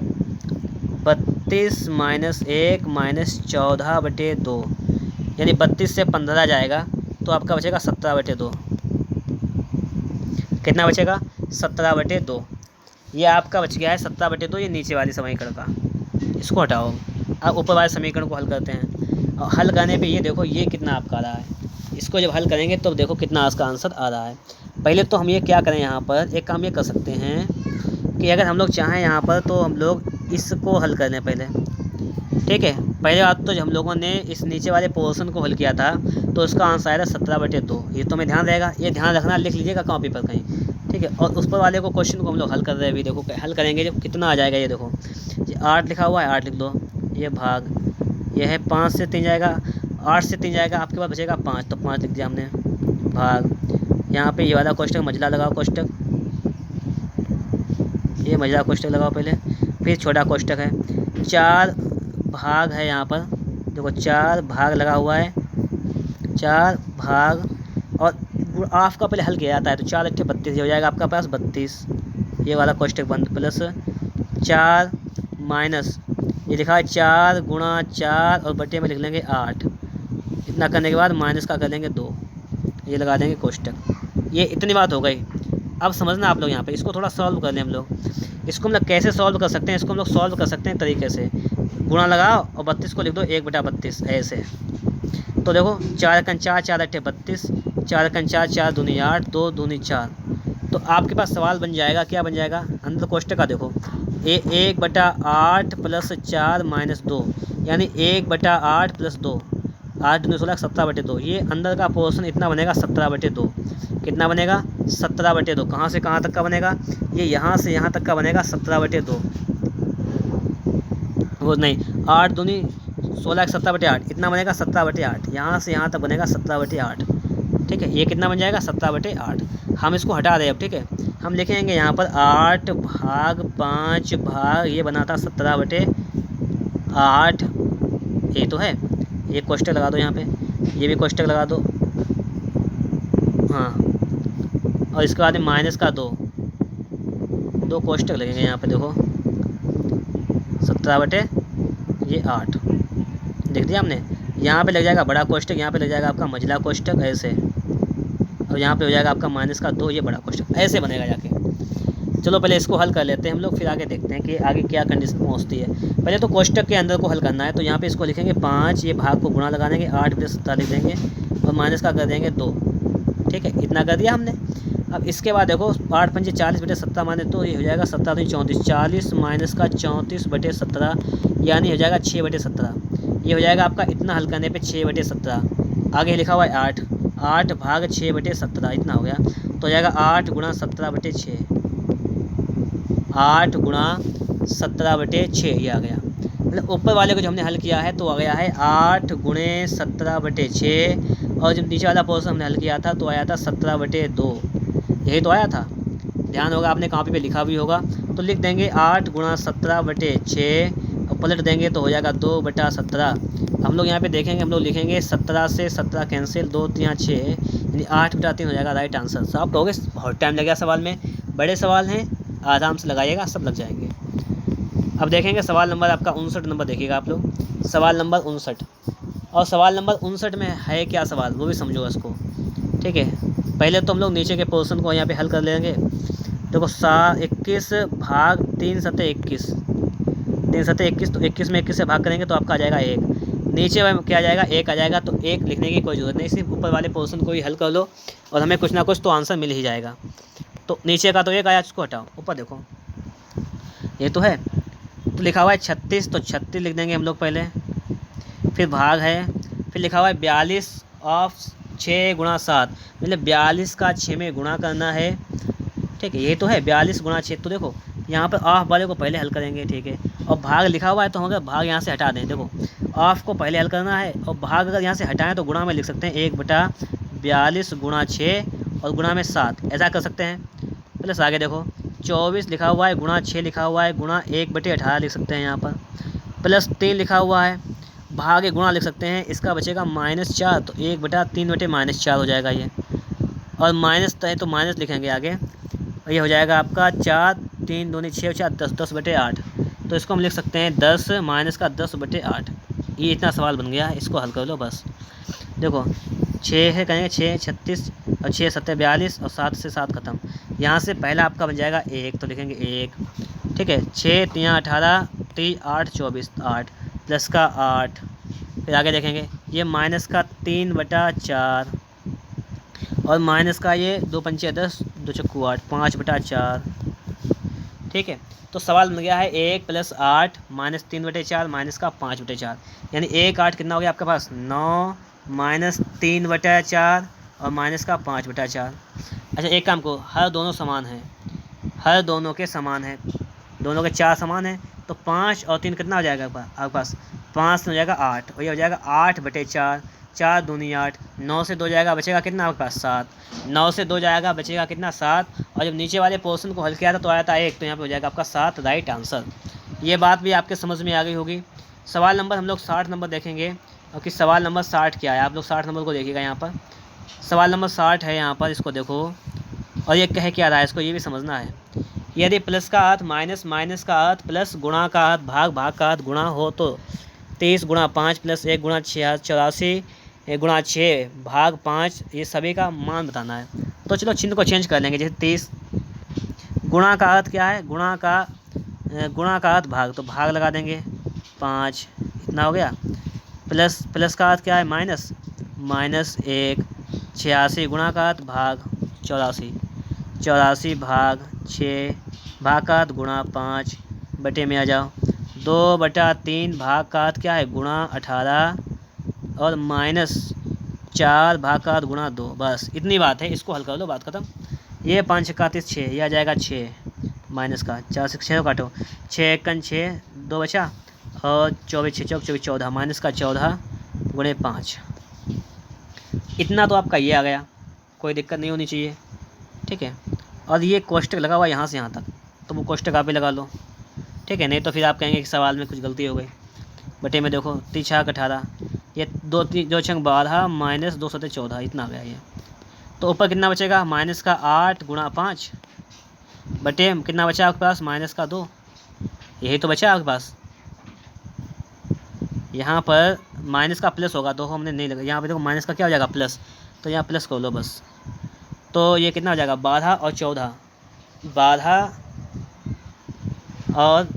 32 - 1 -14/2, यानी 32 से 15 जाएगा तो आपका बचेगा 17/2। कितना बचेगा 17/2। ये आपका बच गया है 17/2, ये नीचे वाली समीकरण का। इसको हटाओ, अब ऊपर वाले समीकरण को हल करते हैं। और हल करने पे ये देखो ये कितना आपका आ रहा है। इसको जब हल करेंगे तो देखो कितना इसका आंसर आ रहा है। पहले तो हम ये क्या करें, यहाँ पर एक काम ये कर सकते हैं कि अगर हम लोग चाहें यहाँ पर तो हम लोग इसको हल कर लें पहले, ठीक है। पहले बात तो जब हम लोगों ने इस नीचे वाले पोर्शन को हल किया था तो उसका आंसर आया था 17/2। ये तो हमें ध्यान रहेगा, ये ध्यान रखना, लिख लीजिएगा कॉपी पर कहीं, ठीक है। और उस पर वाले को क्वेश्चन को हम लोग हल कर रहे हैं अभी। देखो हल करेंगे जब कितना आ जाएगा, ये देखो ये 8 लिखा हुआ है, 8 लिख दो, ये भाग, ये है 5 से 3 जाएगा, 8 से 3 जाएगा, आपके पास बचेगा 5, तो 5 लिख दिया हमने, भाग यहाँ पे ये वाला कोष्टक मझला लगाओ, कोष्टक ये मझला कोष्टक लगाओ पहले, फिर छोटा कोष्टक है, 4 भाग है यहाँ पर, देखो 4 भाग लगा हुआ है, 4 भाग हाफ का पहले हल किया जाता है, तो 4 अट्ठे 32, ये हो जाएगा आपका पास 32, ये वाला कोष्टक बंद, प्लस 4 माइनस ये लिखा है 4 गुणा 4 और बटे में लिख लेंगे 8, इतना करने के बाद माइनस का कर लेंगे 2, ये लगा देंगे कोष्टक। ये इतनी बात हो गई। अब समझना आप लोग यहाँ पे, इसको थोड़ा सॉल्व कर लें हम लोग। इसको हम लोग कैसे सॉल्व कर सकते हैं, इसको हम लोग सॉल्व कर सकते हैं तरीके से, गुणा लगाओ और 32 को लिख दो 1/32 ऐसे। तो देखो 4 कन 4, 4 अट्ठे 32, 4 कन 4, 4 दूनी 8, 2 दूनी 4। तो आपके पास सवाल बन जाएगा, क्या बन जाएगा अंदर कोष्टक का, देखो 1/8 प्लस 4 माइनस 2, यानी 1/8 प्लस 2, 8 दूनी 16, 17/2। ये अंदर का पोर्शन इतना बनेगा 17/2। कितना बनेगा 17/2। कहाँ से कहाँ तक का बनेगा, ये यहाँ से यहाँ तक का बनेगा 17/2। वो नहीं 8 दूनी 16, 17/8, इतना बनेगा 17/8। यहाँ से यहाँ तक बनेगा 17/8। ठीक है, ये कितना बन जाएगा 17/8। हम इसको हटा दें अब, ठीक है। हम लिखेंगे यहाँ पर 8 भाग 5 भाग, ये बना था 17/8, ये तो है। ये कोष्टक लगा दो यहाँ पे, ये भी कोष्टक लगा दो, हाँ। और इसके बाद माइनस का 2 कोष्टक लगेंगे यहाँ पे, देखो 17/8 देख दिया हमने। यहाँ पे लग जाएगा बड़ा कोष्टक, यहाँ पे लग जाएगा आपका मझला कोष्टक ऐसे, और यहाँ पे हो जाएगा आपका माइनस का 2, ये बड़ा कोष्टक ऐसे बनेगा जाके। चलो पहले इसको हल कर लेते हैं हम लोग, फिर आगे देखते हैं कि आगे क्या कंडीशन पहुँचती है। पहले तो कोष्टक के अंदर को हल करना है, तो यहाँ पे इसको लिखेंगे 5, ये भाग को गुणा लगा देंगे, 8 + 17 लिख देंगे और माइनस का कर देंगे 2। ठीक है, इतना कर दिया हमने। अब इसके बाद देखो 8 × 5 = 40/17 माने, तो ये हो जाएगा 17 × 34, 40 माइनस का 34/17, यानी हो जाएगा 6/17। ये हो जाएगा आपका, इतना हल करने पे 6/17। आगे लिखा हुआ है 8 भाग 6/17, इतना हो गया, तो हो जाएगा 8 × 17/6, 8 × 17/6 ये आ गया। मतलब ऊपर वाले को जो हमने हल किया है तो आ गया है 8 × 17/6, और जब नीचे वाला पोर्शन हमने हल किया था तो आया था 17/2, यही तो आया था। ध्यान होगा, आपने कॉपी पे लिखा भी होगा, तो लिख देंगे 8 × 17/6 और पलट देंगे तो हो जाएगा 2/17। हम लोग यहाँ पे देखेंगे, हम लोग लिखेंगे 17 से 17 कैंसिल, 2 × 3 = 6, यानी 8/3 हो जाएगा राइट आंसर। तो आप कहोगे बहुत टाइम लगेगा सवाल में, बड़े सवाल हैं, आराम से लगाइएगा, सब लग जाएंगे। अब देखेंगे सवाल नंबर आपका 59 नंबर देखिएगा आप लोग, सवाल नंबर 59। और सवाल नंबर 59 में है क्या सवाल, वो भी समझो इसको। ठीक है, पहले तो हम लोग नीचे के पोर्शन को यहाँ पे हल कर लेंगे। देखो 21 भाग 3 × 21, 3 × 21, तो 21 में 21 से भाग करेंगे तो आपका आ जाएगा 1। नीचे में क्या आ जाएगा 1 आ जाएगा, तो 1 लिखने की कोई ज़रूरत नहीं, सिर्फ ऊपर वाले पोर्शन को ही हल कर लो और हमें कुछ ना कुछ तो आंसर मिल ही जाएगा। तो नीचे का तो 1 आया, इसको हटाओ, ऊपर देखो ये तो है, तो लिखा हुआ है 36, तो 36 लिख देंगे हम लोग पहले, फिर भाग है, फिर लिखा हुआ है 42 ऑफ 6 × 7, मतलब 42 का 6 में गुणा करना है। ठीक है, ये तो है 42 × 6, तो देखो यहाँ पर ऑफ वाले को पहले हल करेंगे, ठीक है। और भाग लिखा हुआ है तो हम अगर भाग यहाँ से हटा दें, देखो ऑफ को पहले हल करना है और भाग अगर यहाँ से हटाएं तो गुणा में लिख सकते हैं 1/42 × 6 और गुणा में 7, ऐसा कर सकते हैं। प्लस आगे देखो 24 लिखा हुआ है, गुणा 6 लिखा हुआ है, गुणा 1/18 लिख सकते हैं यहाँ पर, प्लस 3 लिखा हुआ है, भागे गुणा लिख सकते हैं, इसका बचेगा -4, तो 1/3/-4 हो जाएगा ये, और माइनस है तो माइनस लिखेंगे आगे, ये हो जाएगा आपका 4, 3 दूनी 6 4 10, 10/8, तो इसको हम लिख सकते हैं 10 माइनस का 10/8। ये इतना सवाल बन गया, इसको हल कर लो बस। देखो 6 है कहेंगे 6 36 और 6 7 42 और 7 से 7 खत्म, यहाँ से पहला आपका बन जाएगा 1, तो लिखेंगे 1। ठीक है, 6 3 18 3 8 24, 8 प्लस का 8, फिर आगे देखेंगे ये माइनस का 3/4 और माइनस का ये 2 × 5 = 10, 2 × 8 5/4। ठीक है, तो सवाल बन गया है 1 + 8 माइनस 3/4 माइनस का 5/4, यानी 1 8 कितना हो गया आपके पास 9 माइनस 3/4 और माइनस का 5/4। अच्छा एक काम को, हर दोनों समान हैं, हर दोनों के समान है, दोनों के 4 समान है, तो 5 और 3 कितना हो जाएगा आपके पास 5 हो जाएगा 8, और ये हो जाएगा 8/4, 4 दूनी 8, 9 से 2 जाएगा बचेगा कितना आपके पास 7, 9 से 2 जाएगा बचेगा कितना 7, और जब नीचे वाले पोर्शन को हल किया था तो आया था 1, तो यहाँ पे हो जाएगा आपका 7 राइट आंसर। ये बात भी आपके समझ में आ गई होगी। सवाल नंबर हम लोग 60 नंबर देखेंगे, और कि सवाल नंबर 60 क्या है, आप लोग 60 नंबर को देखिएगा। यहाँ पर सवाल नंबर 60 है यहाँ पर, इसको देखो। और ये कह क्या रहा है, इसको ये भी समझना है। यदि प्लस का अर्थ माइनस, माइनस का अर्थ प्लस, गुणा का अर्थ भाग, भाग का अर्थ गुणा हो तो 30 गुणा 5 प्लस 1 गुणा 84 गुणा 6 भाग 5, ये सभी का मान बताना है। तो चलो चिन्ह को चेंज कर लेंगे। जैसे 30 गुणा का अर्थ क्या है, गुणा का अर्थ भाग, तो भाग लगा देंगे 5, इतना हो गया। प्लस, प्लस का अर्थ क्या है, माइनस, माइनस 1, 86 गुणा का अर्थ भाग 84, 84 भाग 6 भाग का अर्थ गुणा 5, बटे में आ जाओ 2/3 भाग का अर्थ क्या है, गुणा 18 और माइनस 4 भाग का अर्थ गुणा 2। बस इतनी बात है, इसको हल कर लो, बात खत्म। ये 5 31 6, ये आ जाएगा 6 माइनस का 4 से 6 काटो, 6 1 6 2 बचा और 24 6 24 14 माइनस का 14 गुणे 5। इतना तो आपका ये आ गया, कोई दिक्कत नहीं होनी चाहिए, ठीक है। और ये कोष्टक लगा हुआ यहाँ से यहाँ तक, तो वो कोष्टक आप भी लगा लो, ठीक है। नहीं तो फिर आप कहेंगे कि सवाल में कुछ गलती हो गई। बटे में देखो 3 6 18, ये 2 6 12 माइनस 2 7 14, इतना आ गया ये। तो ऊपर कितना बचेगा, माइनस का 8 गुणा 5 बटे कितना बचा आपके पास, माइनस का 2, यही तो बचा आपके पास। यहाँ पर माइनस का प्लस होगा, तो हमने नहीं लगा। यहाँ पे देखो माइनस का क्या हो जाएगा, प्लस, तो यहाँ प्लस कर लो बस। तो ये कितना हो जाएगा, 12 और 14, 12 और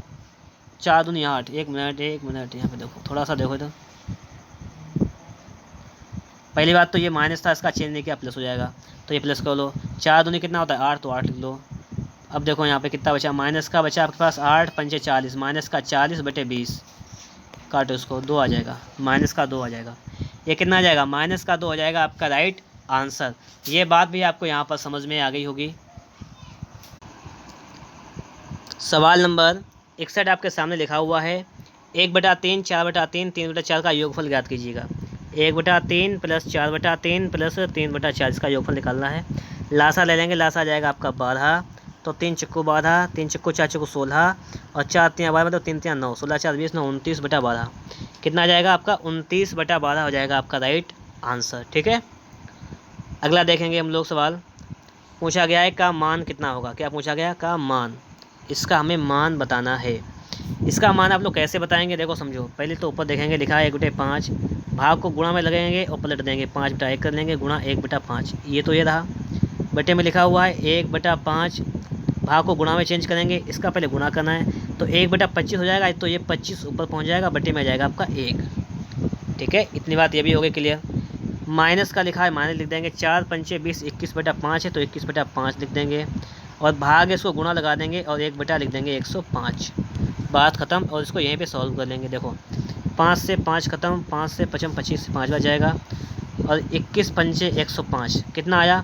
4 दूनी 8। एक मिनट यहाँ पे देखो, थोड़ा सा देखो। तो पहली बात तो ये माइनस था, इसका चेंज नहीं किया, प्लस हो जाएगा, तो ये प्लस कर लो। 4 दूनी कितना होता है, 8, तो 8 लिख लो। अब देखो यहाँ पे कितना बचा, माइनस का बचा आपके पास 8 5 40, माइनस का 40 बटे 20, काटो इसको, 2 आ जाएगा, माइनस का 2 आ जाएगा। ये कितना आ जाएगा, माइनस का 2 हो जाएगा आपका राइट आंसर। ये बात भी आपको यहाँ पर समझ में आ गई होगी। सवाल नंबर 61 आपके सामने लिखा हुआ है, 1/3 4/3 3/4 का योगफल ज्ञात कीजिएगा। 1/3 प्लस 4/3 प्लस 3/4, इसका योगफल निकालना है। लासा ले लेंगे, लासा आ जाएगा आपका 12, तो 3 चक्कू 12, 3 चक्कू 4 चक्कू 16 और 4 3 12, मतलब 3 3 9, 16 4 20 9, 29/12। कितना आ जाएगा आपका, 29/12 हो जाएगा आपका राइट आंसर, ठीक है। अगला देखेंगे हम लोग। सवाल पूछा गया है का मान कितना होगा, क्या पूछा गया, का मान, इसका हमें मान बताना है। इसका मान आप लोग कैसे बताएंगे, देखो समझो। पहले तो ऊपर देखेंगे लिखा है 1/5, भाग को गुणा में लगेंगे और पलट देंगे, 5/1 कर लेंगे, गुणा 1/5, ये तो ये रहा। बटे में लिखा हुआ है 1/5, भाग को गुणा में चेंज करेंगे, इसका पहले गुणा करना है, तो 1/25 हो जाएगा, तो ये 25 ऊपर पहुँच जाएगा, बटे में आ जाएगा आपका 1, ठीक है। इतनी बात ये भी हो गई क्लियर। माइनस का लिखा है, माइनस लिख देंगे, 4 5 20 21/5 है, तो 21/5 लिख देंगे और भाग इसको गुणा लगा देंगे और 1 लिख देंगे 105, बात ख़त्म। और इसको यहीं पे सॉल्व कर लेंगे। देखो 5 से 5 ख़त्म, 5 से 25 से 5 बच जाएगा और 21 पंचे 105, कितना आया,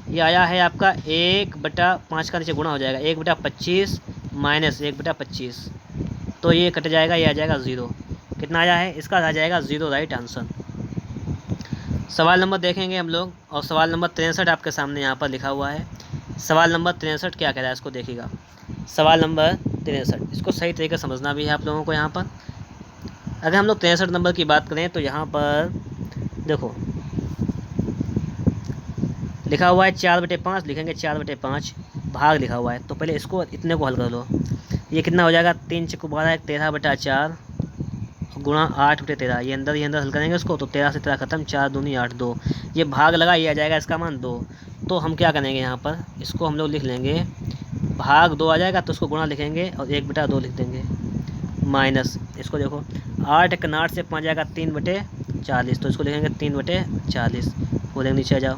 ये आया है आपका 1/5 का नीचे गुणा हो जाएगा, 1/25 माइनस 1/25, तो ये कट जाएगा, ये आ जाएगा 0। कितना आया है, इसका आ जाएगा 0 राइट आंसर। सवाल नंबर देखेंगे हम लोग, और सवाल नंबर 63 आपके सामने यहाँ पर लिखा हुआ है। सवाल नंबर 63 क्या कह रहा है, इसको देखिएगा। सवाल नंबर 63, इसको सही तरीके से समझना भी है आप लोगों को। यहाँ पर अगर हम लोग 63 नंबर की बात करें तो यहाँ पर देखो लिखा हुआ है 4/5, लिखेंगे 4/5, भाग लिखा हुआ है, तो पहले इसको इतने को हल कर लो। ये कितना हो जाएगा, 3 चक्कू 12 13/4 गुणा 8/13, ये अंदर हल करेंगे इसको, तो 13 से 13 खत्म, 4 दूनी 8 2, ये भाग लगा, ये आ जाएगा इसका मान 2। तो हम क्या करेंगे यहाँ पर, इसको हम लोग लिख लेंगे, भाग 2 आ जाएगा तो उसको गुणा लिखेंगे और 1/2 लिख देंगे, माइनस इसको देखो 8 1 8 से 5 जाएगा 3/40, तो इसको लिखेंगे 3/40, बोलेंगे नीचे आ जाओ,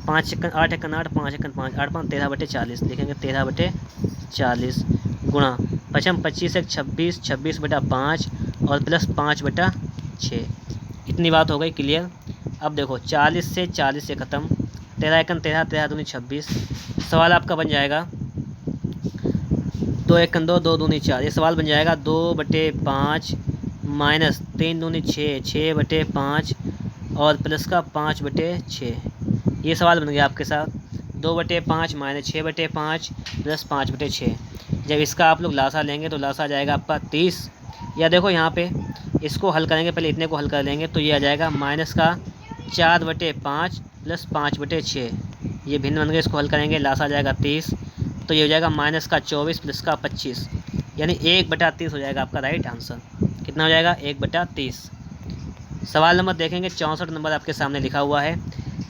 5 1 8 1 8 5 1 5 8 5 13/40, लिखेंगे 13/40 गुणा 5 25 1 26 26/5 और प्लस 5/6, इतनी बात हो गई क्लियर। अब देखो 40 से 40 से ख़त्म, 13 1 13 13 दूनी 26, सवाल आपका बन जाएगा 2 1 2 2 दूनी 4, ये सवाल बन जाएगा 2/5 माइनस 3 दूनी 6 6/5 और प्लस का 5/6, ये सवाल बन गया आपके साथ। 2/5 माइनस 6/5 प्लस 5/6, जब इसका आप लोग लासा लेंगे तो लासा आ जाएगा आपका 30, या देखो यहाँ पे इसको हल करेंगे, पहले इतने को हल कर लेंगे, तो ये आ जाएगा माइनस का 4/5 प्लस 5/6, ये भिन्न बन गए, इसको हल करेंगे लास आ जाएगा 30, तो ये हो जाएगा माइनस का 24 प्लस का 25, यानी 1/30 हो जाएगा आपका राइट आंसर। कितना हो जाएगा? 1/30। सवाल नंबर देखेंगे 64 नंबर आपके सामने लिखा हुआ है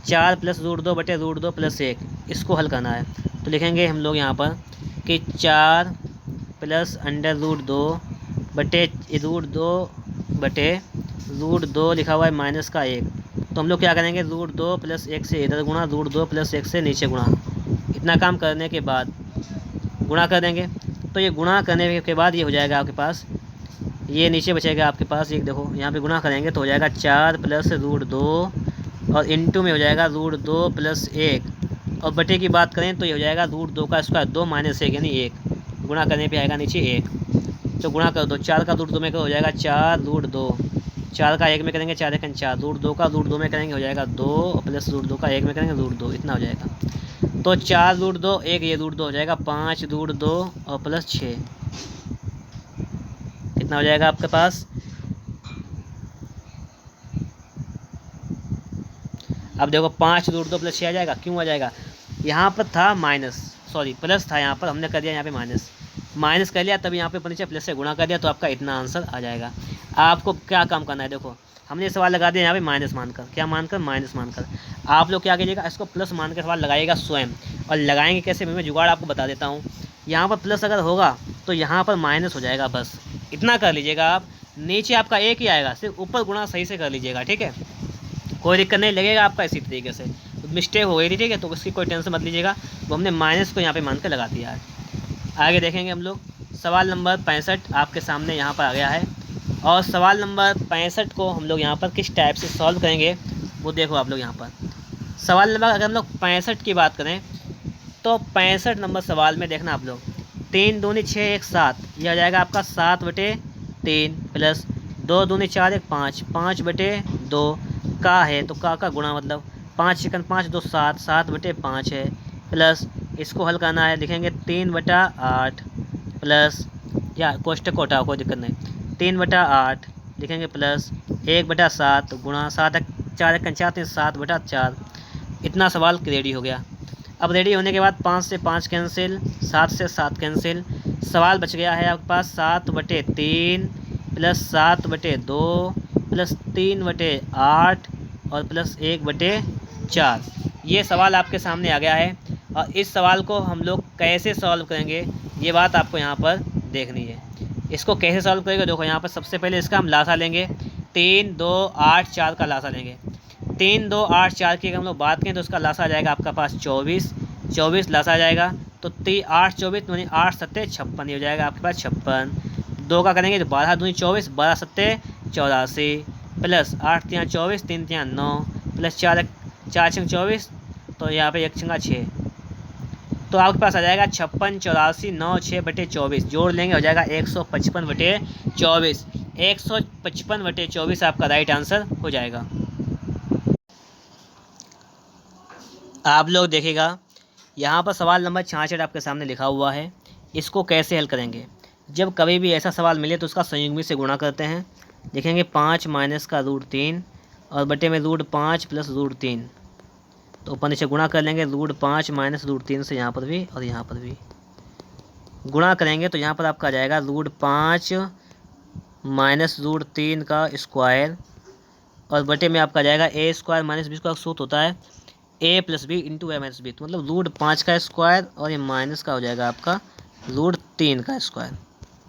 4 + √2/√2 + 1, इसको हल करना है। तो लिखेंगे हम लोग यहाँ पर कि 4 + √2/√2 लिखा हुआ है माइनस का 1, तो हम लोग क्या करेंगे √2 + 1 से इधर गुणा, √2 + 1 से नीचे गुणा। इतना काम करने के बाद गुणा कर देंगे, तो ये गुणा करने के बाद ये हो जाएगा आपके पास, ये नीचे बचेगा आपके पास, ये देखो यहाँ पे गुणा करेंगे तो हो जाएगा 4 + √2 और इंटू में हो जाएगा √2 + 1, और बटे की बात करें तो ये हो जाएगा √2 का स्क्वायर 2 - 1 यानी 1, गुणा करने पे आएगा नीचे 1, तो गुणा कर दो। 4 का √2 में हो जाएगा 4 √2, 4 का 1 में करेंगे 4 × 4, √2 का √2 में करेंगे हो जाएगा 2, प्लस √2 का 1 में करेंगे √2, इतना हो जाएगा। तो 4 √2 1, ये √2 हो जाएगा 5 √2 और प्लस 6, कितना हो जाएगा आपके पास? अब देखो 5 √2 + 6 आ जाएगा, क्यों आ जाएगा? यहाँ पर था माइनस, सॉरी प्लस था, यहाँ पर हमने कर दिया यहाँ पे माइनस कर लिया, तब यहाँ पे नीचे प्लस से गुणा कर दिया, तो आपका इतना आंसर आ जाएगा। आपको क्या काम करना है, देखो हमने सवाल लगा दिया यहाँ पे माइनस मानकर, क्या मानकर? माइनस मानकर। आप लोग क्या कीजिएगा, इसको प्लस मान कर सवाल लगाइएगा स्वयं, और लगाएंगे कैसे मैं जुगाड़ आपको बता देता हूँ। यहाँ पर प्लस अगर होगा तो यहाँ पर माइनस हो जाएगा, बस इतना कर लीजिएगा आप। नीचे आपका एक ही आएगा, सिर्फ ऊपर गुणा सही से कर लीजिएगा, ठीक है, कोई दिक्कत नहीं लगेगा आपका इसी तरीके से। मिस्टेक हो गई थी, ठीक है, तो उसकी कोई टेंशन मत लीजिएगा, वो हमने माइनस को यहाँ पे मान कर लगा दिया है। आगे देखेंगे हम लोग सवाल नंबर 65 आपके सामने यहाँ पर आ गया है, और सवाल नंबर 65 को हम लोग यहाँ पर किस टाइप से सॉल्व करेंगे वो देखो आप लोग यहाँ पर। सवाल नंबर अगर हम लोग 65 की बात करें तो 65 नंबर सवाल में देखना आप लोग, 3 दूनी 6 1 7, यह आ जाएगा आपका 7/3 प्लस 2 दूनी 4 1 5, 5/2 का है, तो का गुणा मतलब 5 चिकन 5 2 7, 7/5 है, प्लस इसको हल करना है, लिखेंगे 3/8 प्लस, या कोष्टक को हटाओ कोई दिक्कत नहीं, 3/8 लिखेंगे प्लस 1/7 गुणा 7 4 1 4 7/4। इतना सवाल रेडी हो गया। अब रेडी होने के बाद 5 से 5 कैंसिल, 7 से 7 कैंसिल, सवाल बच गया है आपके पास 7/3 प्लस 7/2 प्लस 3/8 और प्लस 1/4। ये सवाल आपके सामने आ गया है, और इस सवाल को हम लोग कैसे सॉल्व करेंगे ये बात आपको यहाँ पर देखनी है। इसको कैसे सॉल्व करेंगे, देखो यहाँ पर सबसे पहले इसका हम लासा लेंगे, 3 2 8 4 का लासा लेंगे। 3 2 8 4 की अगर हम लोग बात करें तो उसका लासा आ जाएगा आपका पास 24 लासा आ जाएगा, तो 8 24 यानी 8 7 56, ये हो जाएगा आपके पास 56। 2 का करेंगे तो 12 दूनी 24, 12 7 84 प्लस 8 3 24, 3 3 9 प्लस 4 4 6 24, तो यहाँ पे 1 6 6, तो आपके पास आ जाएगा 56 84 9 6/24, जोड़ लेंगे हो जाएगा 155/24, 155/24 आपका राइट आंसर हो जाएगा। आप लोग देखिएगा यहाँ पर सवाल नंबर 66 आपके सामने लिखा हुआ है, इसको कैसे हल करेंगे। जब कभी भी ऐसा सवाल मिले तो उसका संयुग्मी से गुणा करते हैं, लिखेंगे 5 माइनस का √3 और बटे में √5 प्लस √3, तो ऊपर नीचे गुणा कर लेंगे, √5 माइनस √3 से यहाँ पर भी और यहाँ पर भी गुणा करेंगे, तो यहाँ पर आपका आ जाएगा √5 माइनस √3 का स्क्वायर, और बटे में आपका आ जाएगा a² माइनस b² का सूत्र होता है a + b × a - b, तो मतलब √5 का स्क्वायर और ये माइनस का हो जाएगा आपका √3 का स्क्वायर,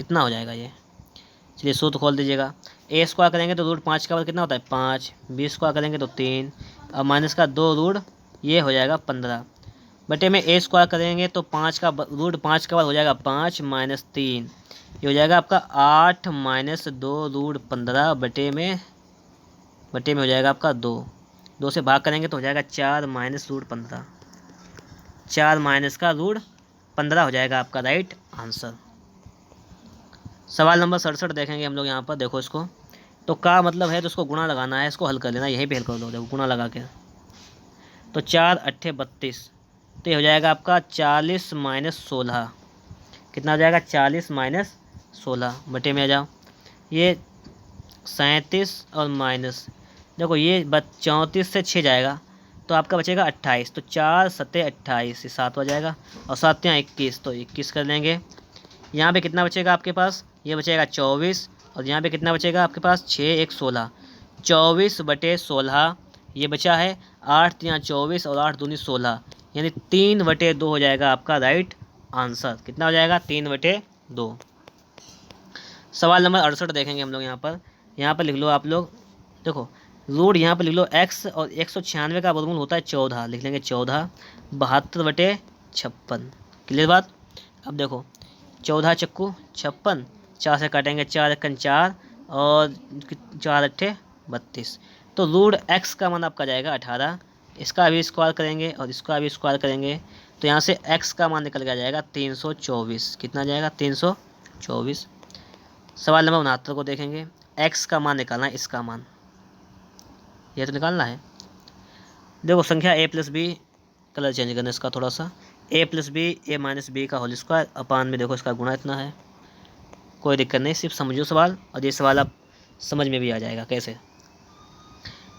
इतना हो जाएगा ये। चलिए सूत्र खोल दीजिएगा, a² करेंगे तो √5 का कितना होता है 5, b² करेंगे तो 3, और माइनस का 2 ये हो जाएगा 15, बटे में a² करेंगे तो 5 का √5 का बाद हो जाएगा 5 माइनस 3, ये हो जाएगा आपका 8 माइनस 2 √15 बटे में हो जाएगा आपका 2 से भाग करेंगे तो हो जाएगा 4 माइनस √15, 4 माइनस का √15 हो जाएगा आपका राइट आंसर। सवाल नंबर 67 देखेंगे हम लोग यहाँ पर, देखो इसको, तो का मतलब है तो उसको गुणा लगाना है, इसको हल कर लेना, यहीं पे हल कर लो, देखो गुणा लगा के, तो 4 8 32, तो ये हो जाएगा आपका 40 माइनस 16, कितना हो जाएगा 40 माइनस 16, बटे में आ जाओ, ये 37 और माइनस, देखो ये 34 से 6 जाएगा, तो आपका बचेगा 28। तो 4 सत्ते 28, ये 7 हो जाएगा, और 7 यहाँ 21, तो 21 कर लेंगे। यहाँ पे कितना बचेगा आपके पास, ये बचेगा 24, और यहाँ पे कितना बचेगा आपके पास 6 1 16, 24/16 ये बचा है। 8 यहाँ 24 और 8 दूनी 16, यानी 3/2 हो जाएगा आपका राइट आंसर। कितना हो जाएगा, 3/2। सवाल नंबर 68 देखेंगे हम लोग। यहाँ पर लिख लो आप लोग, देखो रूट यहाँ पर लिख लो x, और 196 का वर्गमूल होता है 14, लिख लेंगे 14, 72/56। क्लियर बात। अब देखो 14 चक्कू 56, 4 से काटेंगे 4 एकन 4, और 4 अट्ठे 32, तो रूट x का मान आपका जाएगा 18। इसका भी स्क्वायर करेंगे और इसका भी स्क्वायर करेंगे, तो यहाँ से x का मान निकल के आ जाएगा 324। कितना जाएगा, 324। सवाल नंबर 69 को देखेंगे। x का मान निकालना है, इसका मान ये तो निकालना है। देखो संख्या a plus B, colour change करना इसका थोड़ा सा, a plus B a minus B का होल स्क्वायर अपान में देखो इसका गुणा इतना है। कोई दिक्कत नहीं, सिर्फ समझो सवाल, और ये सवाल आप समझ में भी आ जाएगा कैसे।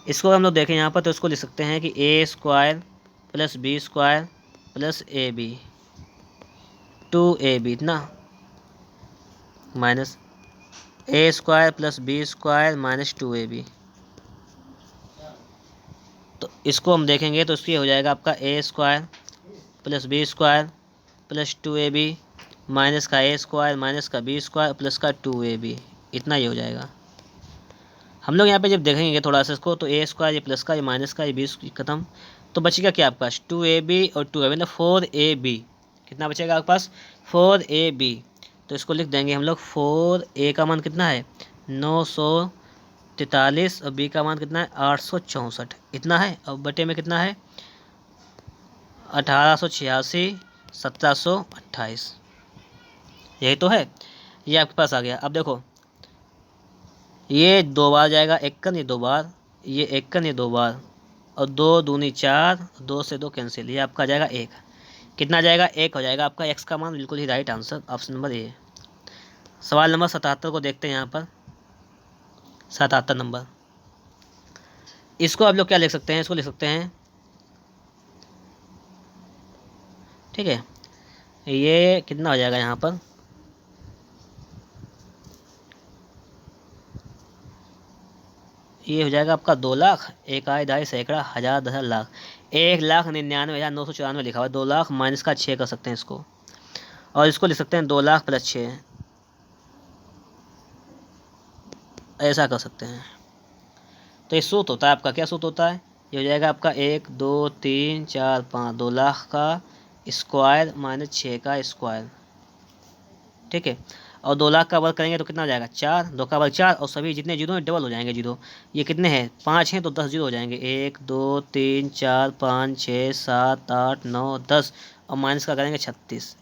इसको हम लोग देखें यहाँ पर, तो इसको लिख सकते हैं कि a square plus B square plus A B, 2ab इतना, minus a square plus B square minus 2ab। तो इसको हम देखेंगे तो इसकी हो जाएगा आपका a square plus B square plus 2ab minus का a स्क्वायर माइनस का b स्क्वायर प्लस का 2ab, इतना ही हो जाएगा। हम लोग यहाँ पे जब देखेंगे थोड़ा सा इसको, तो a स्क्वायर ये प्लस का, ये माइनस का, ये b खत्म, तो बचेगा क्या आपके पास 2ab और 2ab मतलब 4ab। कितना बचेगा आपके पास, 4ab। तो इसको लिख देंगे हम लोग, 4a का मान कितना है 943, और b का मान कितना है 864, इतना है। और बटे में कितना है 1886 1728, यही तो है, ये आपके पास आ गया। अब देखो ये 2 बार जाएगा, एकन ये 2 बार, ये एकन ये 2 बार, और 2 दूनी 4, 2 से 2 कैंसिल, ये आपका जाएगा 1। कितना जाएगा, 1 हो जाएगा आपका x का मान, बिल्कुल ही right answer, option number A. सवाल नंबर 77 को देखते हैं। यहाँ पर 77 नंबर, इसको आप लोग क्या लिख सकते हैं, इसको लिख सकते हैं, ठीक है, ये कितना हो जाएगा यहाँ पर, ये हो जाएगा आपका 2 लाख, 1 आए 2.5 सैकड़ा 1000 10 लाख, 1,99,994 लिखा हुआ है। 2 लाख माइनस का 6 कर सकते हैं इसको, और इसको लिख सकते हैं 2 लाख प्लस 6, ऐसा कर सकते हैं। तो ये सूत्र होता है आपका, क्या सूत्र होता है, ये हो जाएगा आपका 1 2 3 4 5, 2 लाख का स्क्वायर माइनस 6 का स्क्वायर, ठीक है, और 2 लाख का वर्ग करेंगे तो कितना हो जाएगा 4, 2 का वर्ग 4, और सभी जितने जीरो हैं डबल हो जाएंगे जीरो। ये कितने हैं 5 हैं, तो 10 जीरो हो जाएंगे, 1 2 3 4 5 6 7 8 9 10, और माइनस का करेंगे 36,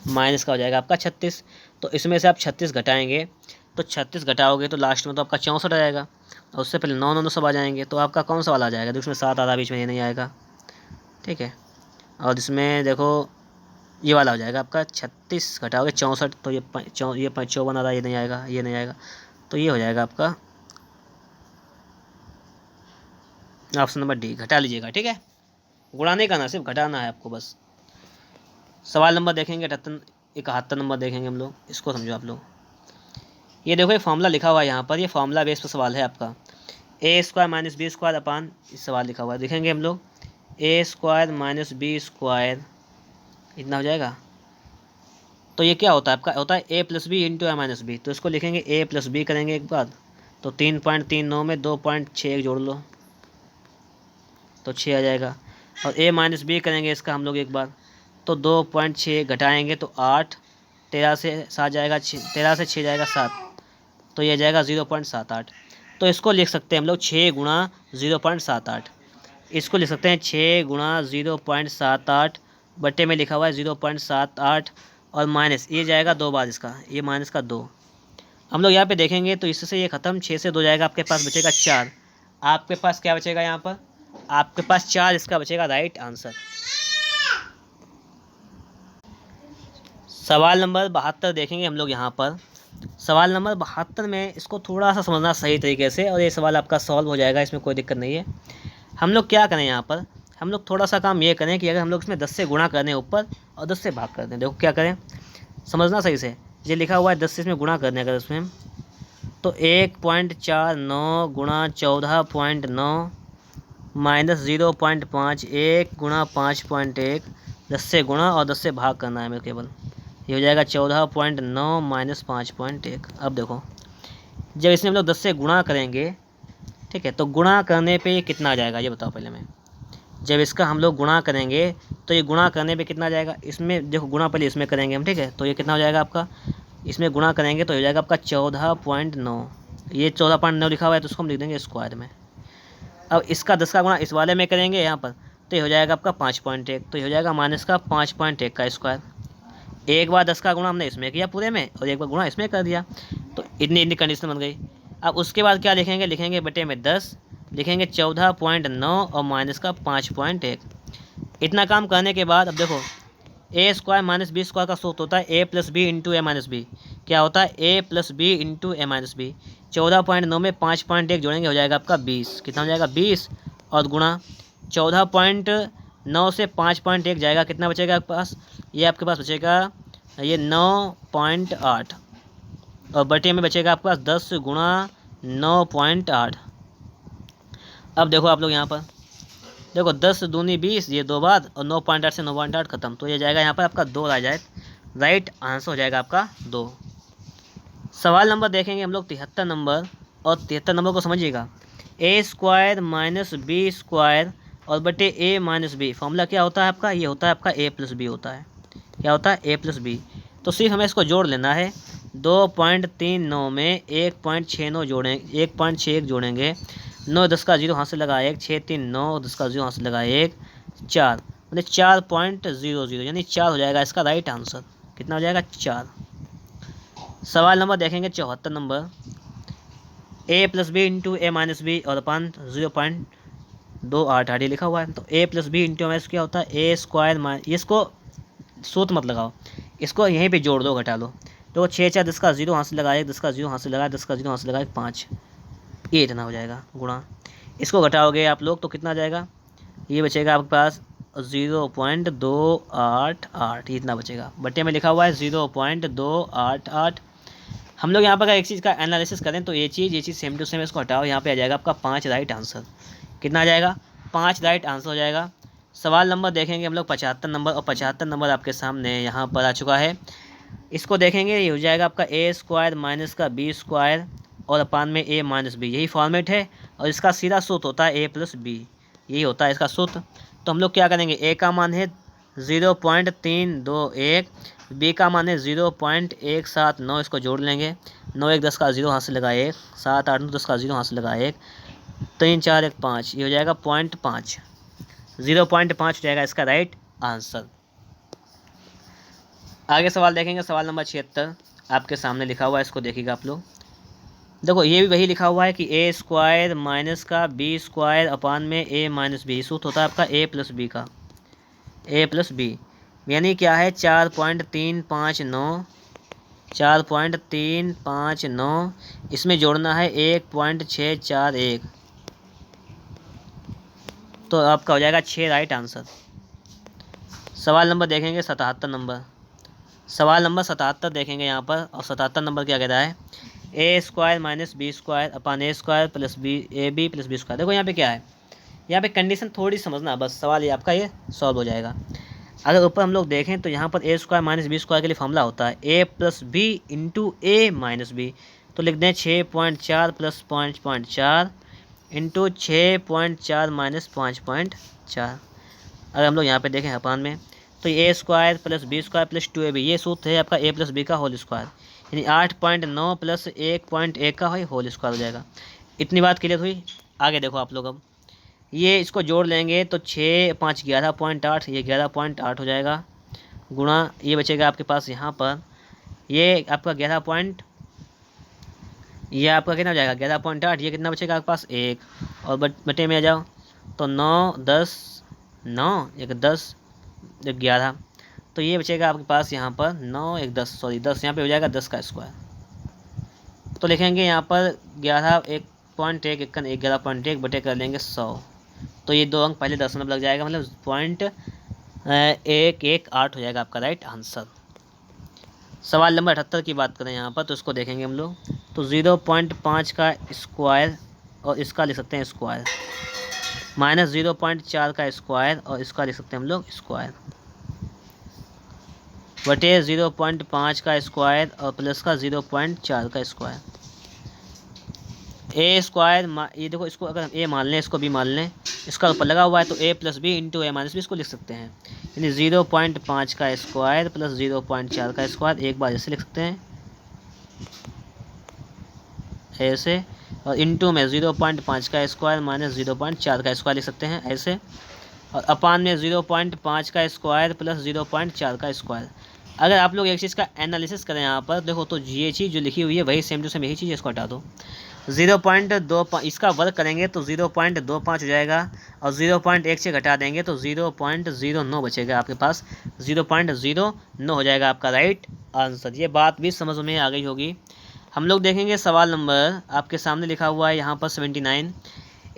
माइनस का हो जाएगा आपका 36। तो इसमें से आप 36 घटाएंगे, तो 36 घटाओगे तो लास्ट में तो आपका 64 आ जाएगा, और उससे पहले 9 9 सब आ जाएंगे। तो आपका कौन सा वाला आ जाएगा, तो उसमें 7 आधा बीच में ये नहीं आएगा, ठीक है, और इसमें देखो ये वाला हो जाएगा आपका 36 घटाओगे 64, तो ये 54 आ रहा है, ये नहीं आएगा, ये नहीं आएगा, तो ये हो जाएगा आपका ऑप्शन नंबर डी, घटा लीजिएगा, ठीक है, गुणा नहीं करना, सिर्फ घटाना है आपको बस। सवाल नंबर देखेंगे 71 नंबर देखेंगे हम लोग, इसको समझो आप लोग। ये देखो ये फॉर्मूला लिखा हुआ है यहाँ पर, ये फॉर्मूला बेस पर सवाल है आपका, a square minus b square upon, इस सवाल लिखा हुआ है, देखेंगे हम लोग, a square minus b square इतना हो जाएगा। तो ये क्या होता है आपका, होता है ए प्लस बी इंटू ए माइनस बी, तो इसको लिखेंगे ए प्लस बी करेंगे एक बार, तो 3.39 में 2.61 जोड़ लो तो 6 आ जाएगा, और ए माइनस बी करेंगे इसका हम लोग एक बार, तो 2.6 घटाएंगे तो 8, 13 से 7 जाएगा, 13 से 6 जाएगा 7, तो ये जाएगा 0.78। तो इसको लिख सकते हैं हम लोग 6 गुणा 0.78, इसको लिख सकते हैं 6 गुणा 0.78, बट्टे में लिखा हुआ है 0.78, और माइनस ये जाएगा 2 बार इसका, ये माइनस का 2। हम लोग यहाँ पे देखेंगे तो इससे ये ख़त्म, 6 से 2 जाएगा, आपके पास बचेगा 4, आपके पास क्या बचेगा यहाँ पर, आपके पास 4 इसका बचेगा राइट आंसर। सवाल नंबर 72 देखेंगे हम लोग यहाँ पर। सवाल नंबर 72 में इसको थोड़ा सा समझना सही तरीके से, और ये सवाल आपका सॉल्व हो जाएगा, इसमें कोई दिक्कत नहीं है। हम लोग क्या करें यहाँ पर, हम लोग थोड़ा सा काम ये करें कि अगर हम लोग इसमें 10 से गुणा कर दें ऊपर और 10 से भाग कर दें। देखो क्या करें, समझना सही से। ये लिखा हुआ है 10 से इसमें गुणा करने, अगर इसमें तो 1.49 गुणा 14.9 माइनस 0.5, 1 गुणा 5.1, 10 से गुणा और 10 से भाग करना है मेरे केवल। ये हो जाएगा 14.9 माइनस 5.1। अब देखो जब इसमें हम लोग 10 से गुणा करेंगे, ठीक है, तो गुणा करने पे ये कितना आ जाएगा ये बताओ पहले मैं। जब इसका हम लोग गुणा करेंगे तो ये गुणा करने पे कितना आ जाएगा, इसमें देखो गुणा पहले इसमें करेंगे हम, ठीक है, तो ये कितना हो जाएगा आपका, इसमें गुणा करेंगे तो हो जाएगा आपका 14.9। ये 14.9 लिखा हुआ है तो उसको हम लिख देंगे स्क्वायर में। अब इसका 10 का गुणा इस वाले में करेंगे यहाँ पर, तो ये हो जाएगा आपका 5.1, तो ये हो जाएगा माइनस का 5.1 का स्क्वायर। एक बार 10 का गुणा हमने इसमें किया पूरे में और एक बार गुणा इसमें कर दिया, तो इतनी कंडीशन बन गई। अब उसके बाद क्या लिखेंगे, लिखेंगे बटे में 10, लिखेंगे 14.9 और माइनस का 5.1। इतना काम करने के बाद अब देखो ए स्क्वायर माइनस बी स्क्वायर का सूत्र होता है ए प्लस बी इंटू ए माइनस बी। क्या होता है, ए प्लस बी इंटू ए माइनस बी। 14.9 में 5.1 जोड़ेंगे हो जाएगा आपका 20। कितना हो जाएगा 20, और गुणा 14.9 से 5.1 जाएगा, कितना बचेगा आपके पास, ये आपके पास बचेगा ये 9.8, और बटे में बचेगा आपके पास 10 गुणा 9.8। अब देखो आप लोग यहाँ पर देखो 10 दूनी 20, ये 2 बाद, और 9.8 से 9.8 खत्म, तो ये जाएगा यहाँ पर आपका 2 आ जाए, राइट आंसर हो जाएगा आपका 2। सवाल नंबर देखेंगे हम लोग 73 नंबर, और 73 नंबर को समझिएगा। ए स्क्वायर माइनस बी स्क्वायर और बटे ए माइनस बी, फॉर्मूला क्या होता है आपका, ये होता है आपका ए प्लस बी होता है। क्या होता है, ए प्लस बी। तो सिर्फ हमें इसको जोड़ लेना है। 2.39 में 1.69 जोड़ें, 1.61 जोड़ेंगे, 9 10 का 0 हाथ से लगा 1, 6 3 9 10 का 0 हाथ से लगा 1, 4 मतलब 4.00, यानी 4 हो जाएगा इसका राइट आंसर। कितना हो जाएगा 4। सवाल नंबर देखेंगे 74 नंबर। ए प्लस बी इंटू ए माइनस बी और अपान 0.288 लिखा हुआ है। तो ए प्लस बी इंटू माइनस क्या होता है, ए स्क्वायर माइनस, इसको सूत्र मत लगाओ, इसको यहीं पे जोड़ दो, घटा लो। तो 6 4 10 का 0 हाथ से लगा 1, 10 का 0 हाथ से लगा 10 का 0 हाथ से लगा 5, ये इतना हो जाएगा गुणा। इसको घटाओगे आप लोग तो कितना आ जाएगा, ये बचेगा आपके पास 0.288, ये इतना बचेगा। बटे में लिखा हुआ है 0.288। हम लोग यहाँ पर एक चीज़ का एनालिसिस करें तो ये चीज़ सेम टू सेम, इसको हटाओ, यहाँ पे आ जाएगा आपका 5 राइट आंसर। कितना आ जाएगा, 5 राइट आंसर हो जाएगा। सवाल नंबर देखेंगे हम लोग 75 नंबर, और 75 नंबर आपके सामने यहाँ पर आ चुका है। इसको देखेंगे, ये हो जाएगा आपका ए स्क्वायर माइनस का बी स्क्वायर और अपान में ए माइनस बी, यही फॉर्मेट है, और इसका सीधा सूत्र होता है ए प्लस बी, यही होता है इसका सूत्र। तो हम लोग क्या करेंगे, ए का मान है 0.321, बी का मान है 0.179, इसको जोड़ लेंगे। 9 1 10 का 0 हाथ से लगा 1, 7 8 9 10 का 0 हाथ से लगा 1, 3 4 1 5, ये हो जाएगा 0.5, 0.5 हो जाएगा इसका राइट आंसर। आगे सवाल देखेंगे, सवाल नंबर 76 आपके सामने लिखा हुआ है, इसको देखिएगा आप लोग। देखो ये भी वही लिखा हुआ है कि ए स्क्वायर माइनस का बी स्क्वायर अपान में ए माइनस बी, सूत्र होता है आपका ए प्लस बी का, ए प्लस बी यानी क्या है 4.359, 4.359, इसमें जोड़ना है 1.641, तो आपका हो जाएगा 6 राइट आंसर। सवाल नंबर देखेंगे 77 नंबर। सवाल नंबर 77 देखेंगे यहाँ पर, और 77 नंबर क्या कह रहा है, a square minus b square upon a square plus b a b plus B square. देखो यहाँ पे क्या है, यहाँ पे कंडीशन थोड़ी समझना, बस सवाल ये आपका ये सॉल्व हो जाएगा। अगर ऊपर हम लोग देखें तो यहाँ पर ए स्क्वायर माइनस बी स्क्वायर के लिए फॉर्मूला होता है ए प्लस बी इंटू ए माइनस बी, तो लिख दें 6.4 प्लस 5.4 इंटू 6.4 माइनस 5.4। अगर हम लोग यहाँ पे देखें अपान में, तो a square plus B square plus 2ab, ये सूत्र है आपका ए प्लस बी का होल स्क्वायर, यानी 8.9 प्लस 1.1 का होल स्क्वायर हो जाएगा। इतनी बात क्लियर हुई। आगे देखो आप लोग, अब ये इसको जोड़ लेंगे तो 6 5 11.8, ये 11.8 हो जाएगा, गुणा ये बचेगा आपके पास यहाँ पर, ये आपका 11 पॉइंट, ये आपका कितना हो जाएगा 11.8, ये कितना बचेगा आपके पास 1, और बटे में आ जाओ तो 9 10 9 1 10 11, तो ये बचेगा आपके पास यहाँ पर 9 1 10, सॉरी 10, यहाँ पे हो जाएगा 10 का स्क्वायर। तो लिखेंगे यहाँ पर 11 1.1 11.1 बटे कर लेंगे 100, तो ये 2 अंक पहले दशमलव लग जाएगा, मतलब 0.118 हो जाएगा आपका राइट आंसर। सवाल नंबर 78 की बात करें यहाँ पर, तो इसको देखेंगे हम लोग। तो 0.5 का स्क्वायर और इसका लिख सकते हैं स्क्वायर, माइनस 0.4 का स्क्वायर और इसका लिख सकते हैं हम लोग स्क्वायर, बटे 0.5 का स्क्वायर और प्लस का 0.4 का स्क्वायर। ए स्क्वायर, ये देखो इसको अगर हम ए मान लें, इसको बी मान लें, इसका ऊपर लगा हुआ है तो ए प्लस बी इंटू ए माइनस बी इसको लिख सकते हैं, यानी 0.5 का स्क्वायर प्लस 0.4 का स्क्वायर। एक बार ऐसे लिख सकते हैं ऐसे, और इंटू में 0.5 का स्क्वायर माइनस 0.4 का स्क्वायर लिख सकते हैं ऐसे, और अपान में 0.5 का स्क्वायर प्लस 0.4 का स्क्वायर। अगर आप लोग एक चीज़ का एनालिसिस करें यहाँ पर देखो, तो ये चीज़ जो लिखी हुई है वही सेम टू सेम यही चीज़, इसको हटा दो। 0.25 इसका वर्क करेंगे तो 0.25 हो जाएगा, और 0.1 से घटा देंगे तो 0.09 बचेगा आपके पास, 0.09 हो जाएगा आपका राइट आंसर। ये बात भी समझ में आ गई होगी। हम लोग देखेंगे सवाल नंबर आपके सामने लिखा हुआ है यहाँ पर 79,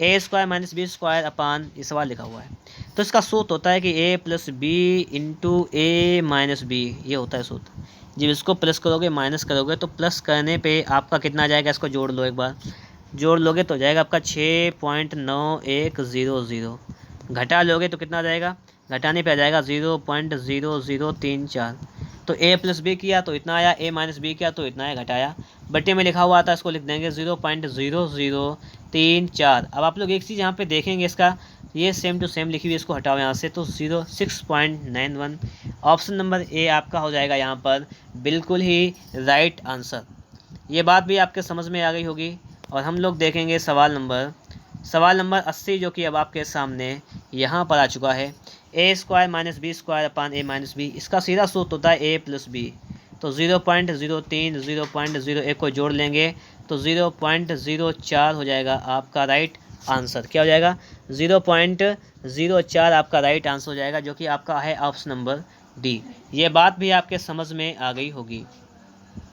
a square minus b square upon, ये सवाल लिखा हुआ है। तो इसका सूत्र होता है कि ए प्लस बी इंटू ए माइनस बी, ये होता है सूत्र। जब इसको प्लस करोगे माइनस करोगे तो प्लस करने पे आपका कितना आ जाएगा, इसको जोड़ लो, एक बार जोड़ लोगे तो जाएगा आपका 6.9100, घटा लोगे तो कितना आ जाएगा, घटाने पे आ जाएगा 0.0034। तो ए प्लस बी किया तो इतना आया, ए माइनस बी किया तो इतना आया, घटाया, बट्टे में लिखा हुआ था इसको लिख देंगे 0.0034। अब आप लोग एक चीज़ यहाँ पे देखेंगे, इसका ये सेम टू सेम लिखी हुई, इसको हटाओ यहाँ से, तो 6.91। ऑप्शन नंबर ए आपका हो जाएगा यहाँ पर बिल्कुल ही राइट आंसर। ये बात भी आपके समझ में आ गई होगी। और हम लोग देखेंगे सवाल नंबर 80, जो कि अब आपके सामने यहाँ पर आ चुका है। A square minus b square upon a minus b, इसका सीधा सूत्र होता है ए प्लस बी। तो 0.03 0.01 को जोड़ लेंगे तो 0.04 हो जाएगा आपका राइट आंसर। क्या हो जाएगा, 0.04 आपका राइट आंसर हो जाएगा, जो कि आपका है ऑप्शन नंबर डी। ये बात भी आपके समझ में आ गई होगी।